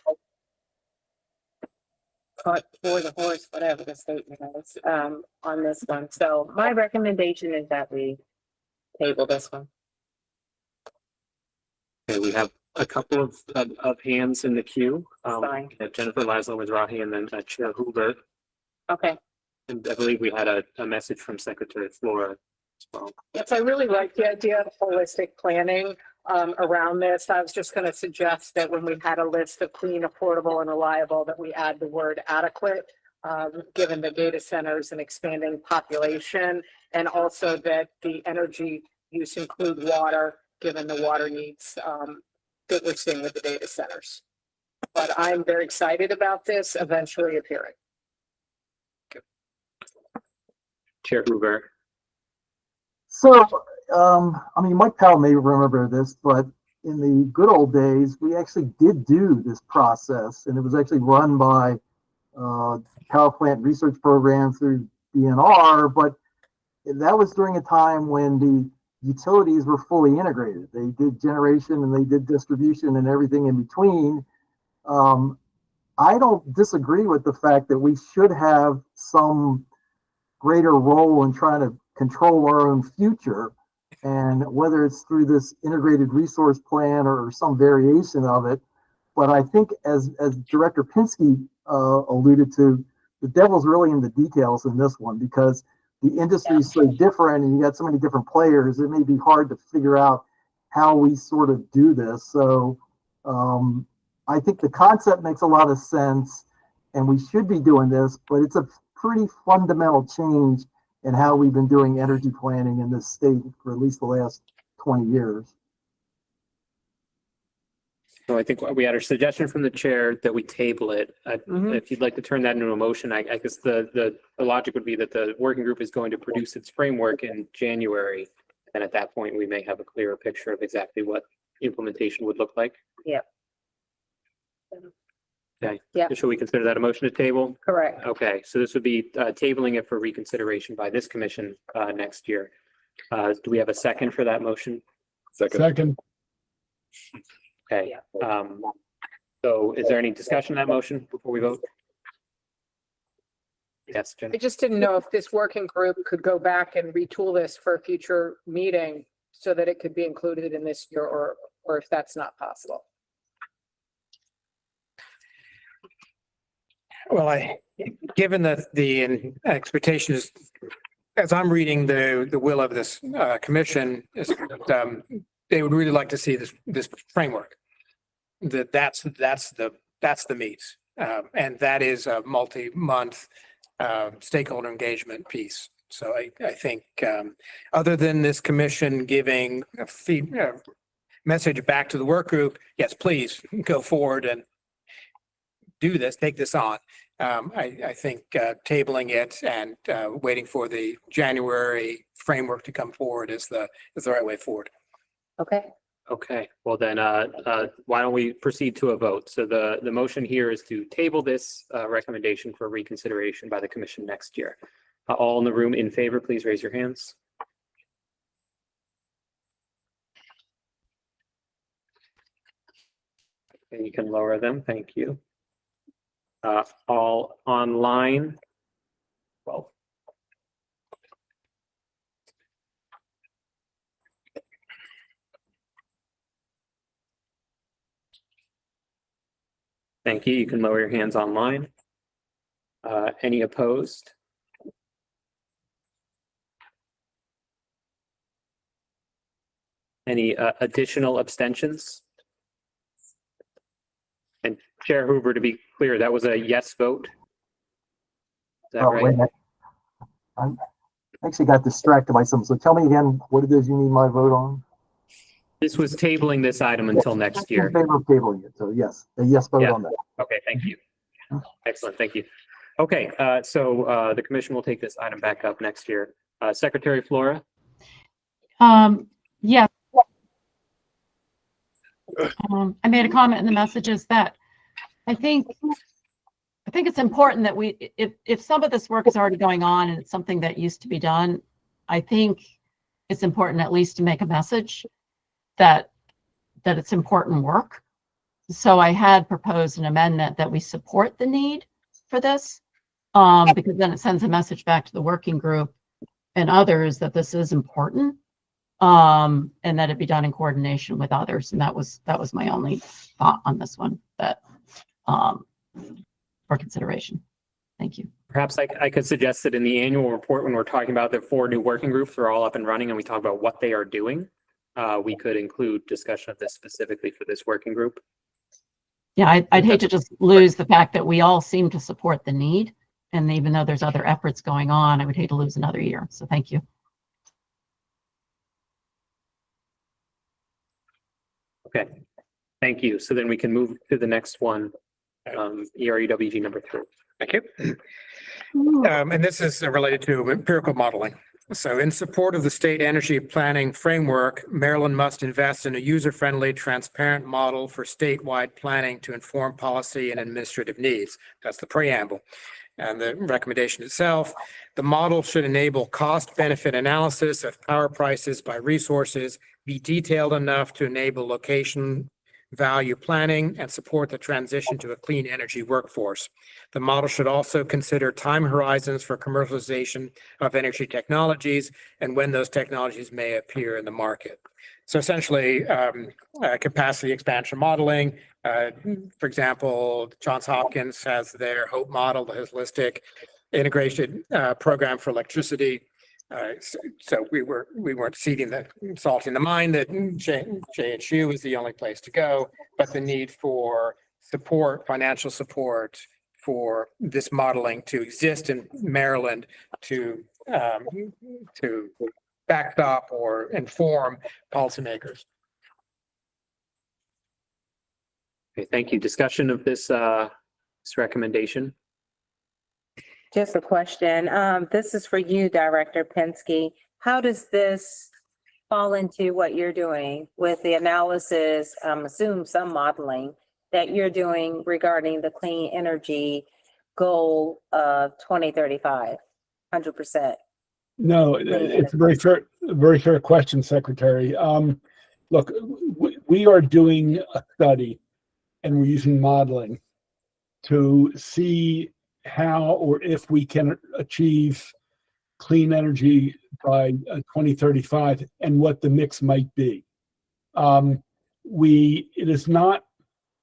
caught for the horse, whatever the statement is, on this one. So my recommendation is that we table this one. Okay, we have a couple of hands in the queue. Fine. Jennifer Laszlo Mizrahi and then Chair Hoover. Okay. And I believe we had a message from Secretary Flora as well. Yes, I really like the idea of holistic planning around this. I was just going to suggest that when we had a list of clean, affordable, and reliable, that we add the word adequate, given the data centers and expanding population, and also that the energy use include water, given the water needs that we're seeing with the data centers. But I'm very excited about this eventually appearing. Chair Hoover. So, I mean, Mike Powell may remember this, but in the good old days, we actually did do this process, and it was actually run by Power Plant Research Program through DNR, but that was during a time when the utilities were fully integrated. They did generation and they did distribution and everything in between. I don't disagree with the fact that we should have some greater role in trying to control our own future, and whether it's through this integrated resource plan or some variation of it. But I think as Director Pinsky alluded to, the devil's really in the details in this one, because the industry is so different and you got so many different players, it may be hard to figure out how we sort of do this. So I think the concept makes a lot of sense and we should be doing this, but it's a pretty fundamental change in how we've been doing energy planning in this state for at least the last 20 years. So I think we had a suggestion from the chair that we table it. If you'd like to turn that into a motion, I guess the logic would be that the working group is going to produce its framework in January. And at that point, we may have a clearer picture of exactly what implementation would look like. Yep. Okay. Yeah. Should we consider that a motion to table? Correct. Okay, so this would be tabling it for reconsideration by this commission next year. Do we have a second for that motion? Second. Okay. So is there any discussion on that motion before we vote? Yes, Jen. I just didn't know if this working group could go back and retool this for a future meeting so that it could be included in this year, or if that's not possible. Well, given that the expectation is, as I'm reading the will of this commission, is that they would really like to see this framework. That's the meat, and that is a multi-month stakeholder engagement piece. So I think other than this commission giving a message back to the work group, yes, please go forward and do this, take this on. I think tabling it and waiting for the January framework to come forward is the right way forward. Okay. Okay, well then, why don't we proceed to a vote? So the motion here is to table this recommendation for reconsideration by the commission next year. All in the room in favor, please raise your hands. And you can lower them, thank you. All online. Well. Thank you. You can lower your hands online. Any opposed? Any additional abstentions? And Chair Hoover, to be clear, that was a yes vote. Is that Oh, right? wait a minute. actually got distracted by something. So tell me again what it is you need my vote on. This was tabling this item until next year. In favor of tabling it. So yes, a yes vote Yeah. on that. Okay, thank you. Excellent, thank you. Okay, so the commission will take this item back up next year. Secretary Flora? Yeah. I made a comment in the messages that I think it's important that if some of this work is already going on and it's something that used to be done, I think it's important at least to make a message that it's important work. So I had proposed an amendment that we support the need for this, because then it sends a message back to the working group and others that this is important, and that it be done in coordination with others. And that was my only thought on this one, that for consideration. Thank you. Perhaps I could suggest that in the annual report, when we're talking about the 4 new working groups are all up and running and we talk about what they are doing, we could include discussion of this specifically for this working group. Yeah, I'd hate to just lose the fact that we all seem to support the need. And even though there's other efforts going on, I would hate to lose another year. So thank you. Okay, thank you. So then we can move to the next one, ERUWG number 3. Thank you. And this is related to empirical modeling. So in support of the state energy planning framework, Maryland must invest in a user-friendly, transparent model for statewide planning to inform policy and administrative needs. That's the preamble. And the recommendation itself, the model should enable cost-benefit analysis of power prices by resources, be detailed enough to enable location value planning and support the transition to a clean energy workforce. The model should also consider time horizons for commercialization of energy technologies and when those technologies may appear in the market. So essentially, capacity expansion modeling. For example, Johns Hopkins has their HOPE model, the holistic integrated program for electricity. So we weren't salting the mind that JHU is the only place to go, but the need for support, financial support for this modeling to exist in Maryland to backstop or inform policymakers. Okay, thank you. Discussion of this recommendation. Just a question. This is for you, Director Penske. How does this fall into what you're doing with the analysis, assume some modeling that you're doing regarding the clean energy goal of 2035, 100%? No, it's a very fair question, Secretary. Look, we are doing a study and we're using modeling to see how or if we can achieve clean energy by 2035 and what the mix might be. It is not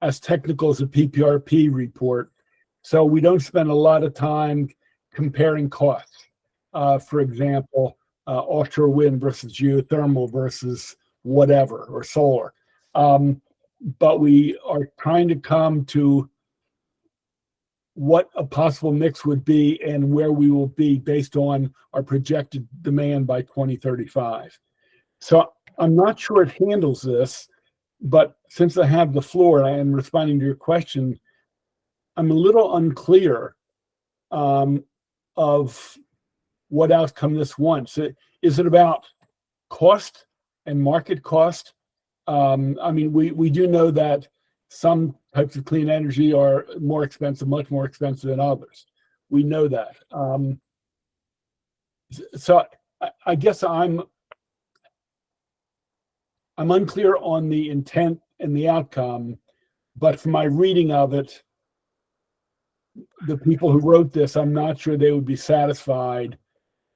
as technical as a PPRP report, so we don't spend a lot of time comparing costs. For example, offshore wind versus geothermal versus whatever, or solar. But we are trying to come to what a possible mix would be and where we will be based on our projected demand by 2035. So I'm not sure it handles this, but since I have the floor and I am responding to your question, I'm a little unclear of what outcome this wants. Is it about cost and market cost? I mean, we do know that some types of clean energy are more expensive, much more expensive than others. We know that. So I guess I'm unclear on the intent and the outcome, but from my reading of it, the people who wrote this, I'm not sure they would be satisfied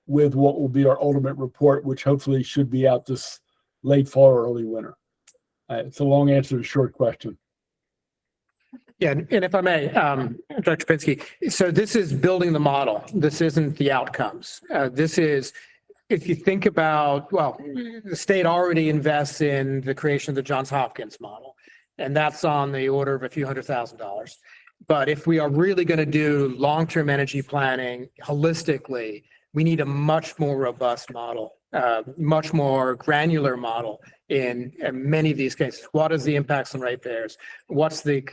with what will be our ultimate report, which hopefully should be out this late fall or early winter. It's a long answer to a short question. Yeah, and if I may, Dr. Penske, so this is building the model. This isn't the outcomes. This is, if you think about, well, the state already invests in the creation of the Johns Hopkins model, and that's on the order of a few $100,000. But if we are really going to do long-term energy planning holistically, We need a much more robust model, much more granular model in many of these cases. What is the impacts on ratepayers? What's the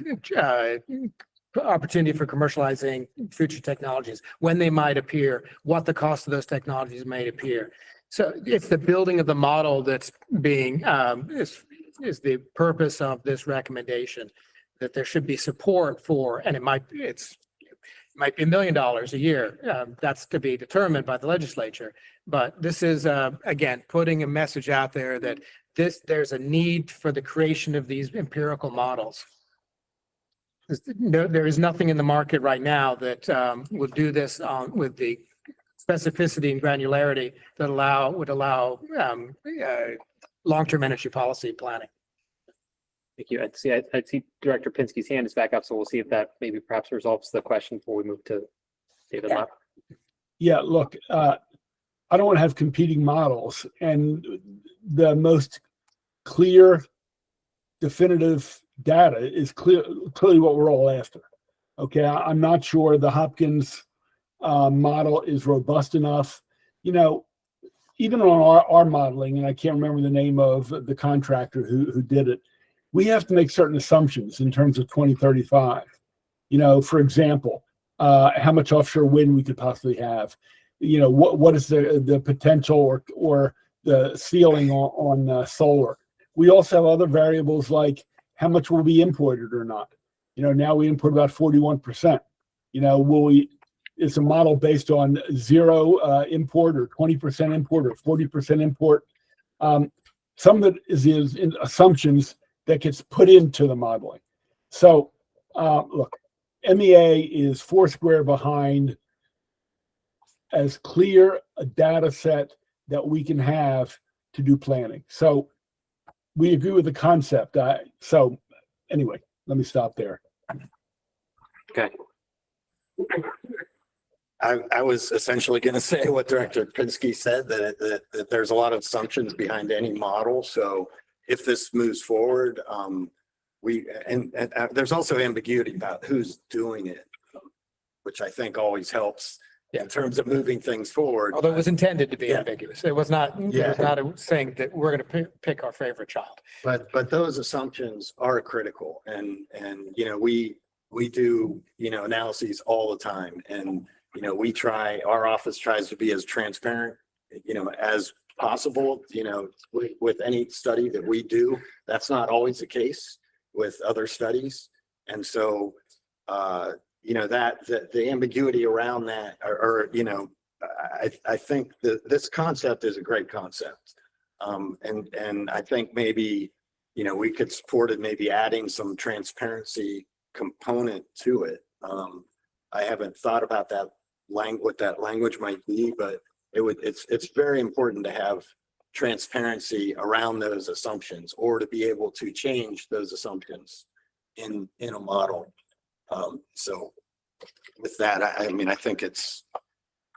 opportunity for commercializing future technologies, when they might appear, what the cost of those technologies may appear. So it's the building of the model that's being, is the purpose of this recommendation, that there should be support for, and it might be $1 million a year. That's to be determined by the legislature. But this is, again, putting a message out there that there's a need for the creation of these empirical models. There is nothing in the market right now that will do this with the specificity and granularity that would allow long-term energy policy planning. Thank you. I'd see Director Pinsky's hand is back up, so we'll see if that maybe perhaps resolves the question before we move to David Love. Yeah, look, I don't want to have competing models, and the most clear, definitive data is clearly what we're all after. Okay, I'm not sure the Hopkins model is robust enough. You know, even on our modeling, and I can't remember the name of the contractor who did it, we have to make certain assumptions in terms of 2035. You know, for example, how much offshore wind we could possibly have. You know, what is the potential or the ceiling on solar. We also have other variables like how much will be imported or not. You know, now we import about 41%. You know, it's a model based on zero import or 20% import or 40% import. Some of it is in assumptions that gets put into the modeling. So look, MEA is foursquare behind as clear a data set that we can have to do planning. So we agree with the concept. So anyway, let me stop there. Okay. I was essentially going to say what Director Pinsky said, that there's a lot of assumptions behind any model. So if this moves forward, there's also ambiguity about who's doing it, which I think always helps in terms of moving things forward. Although it was intended to be ambiguous. It was not a saying that we're going to pick our favorite child. But those assumptions are critical, and you know, we do, you know, analyses all the time, and you know, our office tries to be as transparent, you know, as possible, you know, with any study that we do. That's not always the case with other studies. And so, you know, the ambiguity around that, or you know, I think this concept is a great concept. And I think maybe, you know, we could support it, maybe adding some transparency component to it. I haven't thought about what that language might be, but it's very important to have transparency around those assumptions, or to be able to change those assumptions in a model. So with that, I mean, I think it's.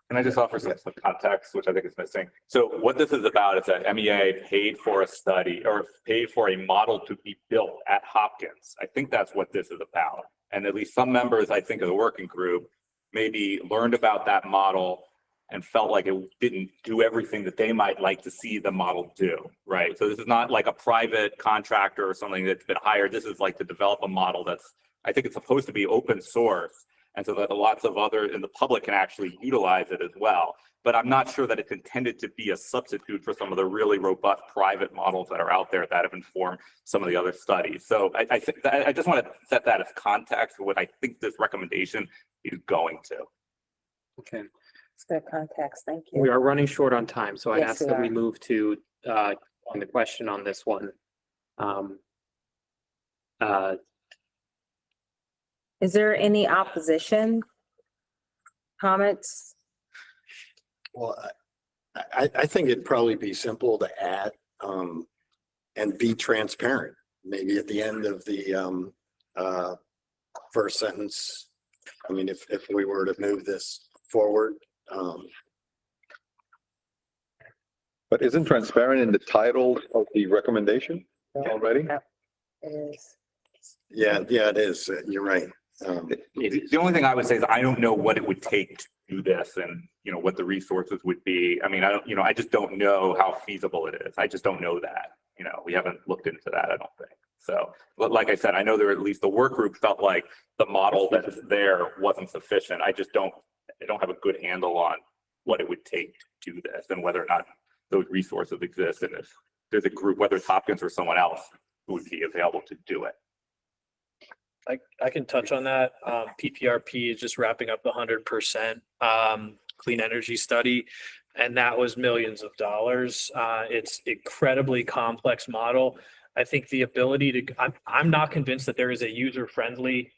Can I just offer some context, which I think is missing? So what this is about is that MEA paid for a study or paid for a model to be built at Hopkins. I think that's what this is about. And at least some members, I think, of the working group maybe learned about that model and felt like it didn't do everything that they might like to see the model do, right? So this is not like a private contractor or something that's been hired. This is like to develop a model that's, I think it's supposed to be open source, and so that lots of others in the public can actually utilize it as well. But I'm not sure that it's intended to be a substitute for some of the really robust private models that are out there that have informed some of the other studies. So I think I just want to set that as context for what I think this recommendation is going to. Okay. It's good context. Thank you. We are running short on time, so I Yes, ask we that we are. move to on the question on this one. Is there any opposition? Comments? Well, I think it'd probably be simple to add and be transparent. Maybe at the end of the first sentence. I mean, if we were to move this forward. But isn't transparent in the title of the recommendation already? It is. Yeah, it is. You're right. The only thing I would say is I don't know what it would take to do this and, you know, what the resources would be. I mean, I don't, you know, I just don't know how feasible it is. I just don't know that, you know, we haven't looked into that, I don't think. So, but like I said, I know there, at least the work group felt like the model that is there wasn't sufficient. I don't have a good handle on what it would take to do this and whether or not those resources exist. And if there's a group, whether it's Hopkins or someone else, who would be available to do it. I can touch on that. PPRP is just wrapping up the 100% clean energy study, and that was millions of dollars. It's incredibly complex model. I think the ability to, I'm not convinced that there is a user-friendly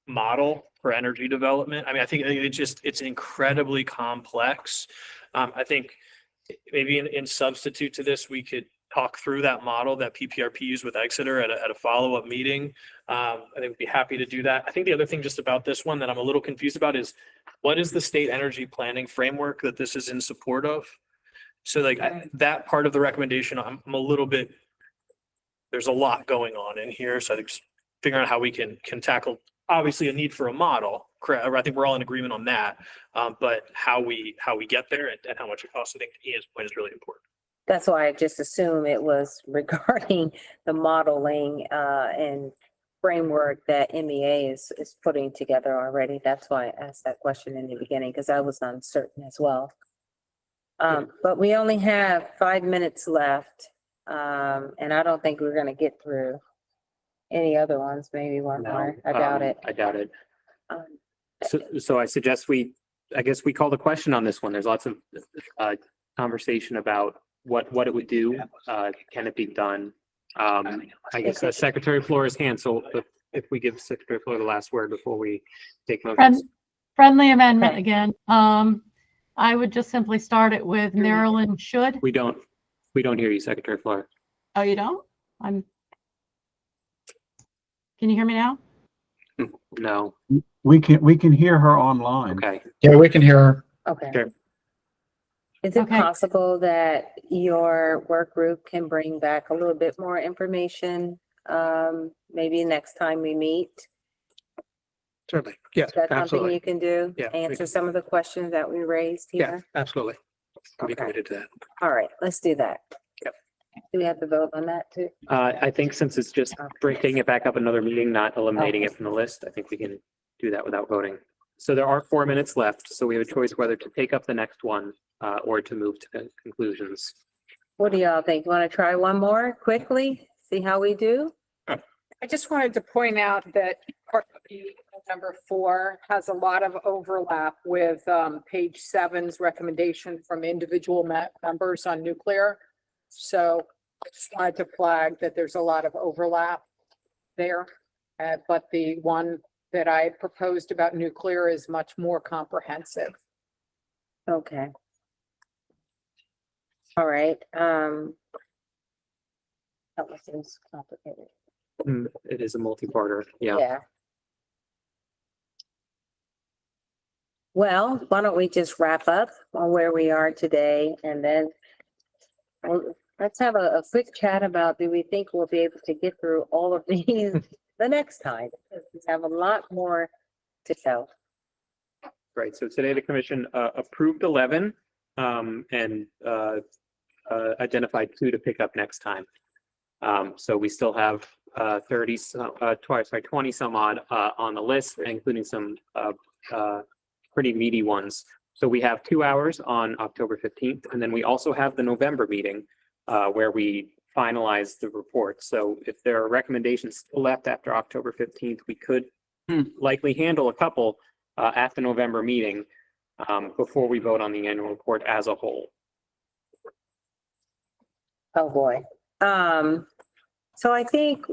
model for energy development. I mean, I think it's incredibly complex. I think maybe in substitute to this, we could talk through that model that PPRP used with Exeter at a follow-up meeting. I think we'd be happy to do that. I think the other thing just about this one that I'm a little confused about is what is the state energy planning framework that this is in support of? So like that part of the recommendation, I'm a little bit, there's a lot going on in here. So I think figuring out how we can tackle obviously a need for a model. Correct. I think we're all in agreement on that. But how we get there and how much it costs, I think Ian's point is really important. That's why I just assume it was regarding the modeling and framework that MEA is putting together already. That's why I asked that question in the beginning, because I was uncertain as well. But we only have 5 minutes left. And I don't think we're gonna get through any other ones, maybe one more. I doubt it. I doubt it. So I suggest I guess we call the question on this one. There's lots of conversation about what it would do. Can it be done? I guess Secretary Flores' hand. So if we give Secretary Flores the last word before we take motions. Friendly amendment again. I would just simply start it with Maryland should. We don't hear you, Secretary Flores. Oh, you don't? Can you hear me now? No. We can hear her online. Okay. Yeah, we can hear her. Okay. Sure. Is it possible that your work group can bring back a little bit more information, maybe next time we meet? Certainly. Yes, Is that something absolutely. you can do? Yeah, we Answer can. some of the questions that we raised Yeah, here? absolutely. Can be Okay. committed to that. All right, let's do that. Yep. Do we have to vote on that too? I think since it's just taking it back up another meeting, not eliminating it from the list, I think we can do that without voting. So there are 4 minutes left, so we have a choice whether to take up the next one or to move to conclusions. What do y'all think? Want to try one more quickly? See how we do? I just wanted to point out that part of number 4 has a lot of overlap with page 7's recommendation from individual members on nuclear. So I just wanted to flag that there's a lot of overlap there. But the one that I proposed about nuclear is much more comprehensive. Okay. All right. That was complicated. It is a multi-parter. Yeah. Yeah. Well, why don't we just wrap up on where we are today, and then let's have a quick chat about, do we think we'll be able to get through all of these the next time? Because we have a lot more to tell. Right. So today the commission approved 11 and identified 2 to pick up next time. So we still have 20 some odd on the list, including some pretty meaty ones. So we have 2 hours on October 15th, and then we also have the November meeting where we finalize the report. So if there are recommendations still left after October 15th, we could likely handle a couple at the November meeting before we vote on the annual report as a whole. Oh, boy. So I think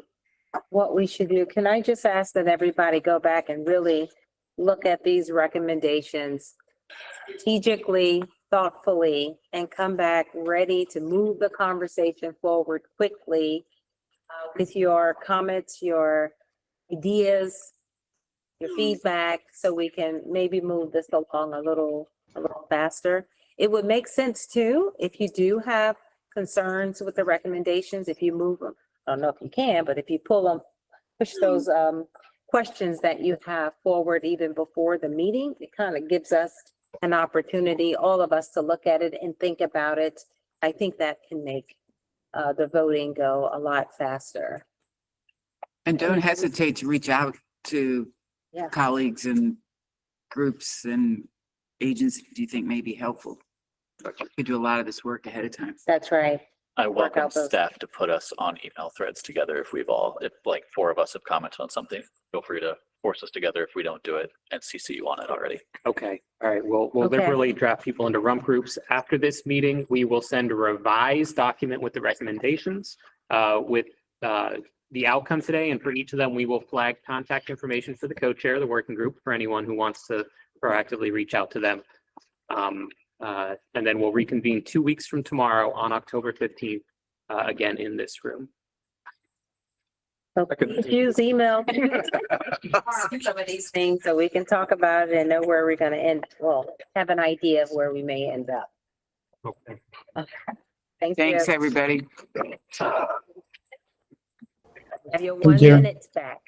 what we should do, can I just ask that everybody go back and really look at these recommendations strategically, thoughtfully, and come back ready to move the conversation forward quickly with your comments, your ideas, your feedback, so we can maybe move this along a little faster. It would make sense too, if you do have concerns with the recommendations, if you move them, I don't know if you can, but if you push those questions that you have forward even before the meeting, it kind of gives us an opportunity, all of us, to look at it and think about it, I think that can make the voting go a lot faster. And don't hesitate to reach out to Yeah. colleagues and groups and agencies you think may be helpful. You could do a lot of this work ahead of time. That's right. I Work welcome out those- staff to put us on email threads together if if like four of us have commented on something, feel free to force us together if we don't do it and CC you on it already. Okay, all right, we'll Okay. liberally draft people into rump groups. After this meeting, we will send a revised document with the recommendations, with the outcome today, and for each of them, we will flag contact information for the co-chair of the working group for anyone who wants to proactively reach out to them. And then we'll reconvene 2 weeks from tomorrow on October 15th, again in this room. So please use email. Some of these things so we can talk about it and know where we're gonna end, well, have an idea of where we may end up. Okay. Thank Thanks, you. everybody. Have your Thank 1 you. minute back.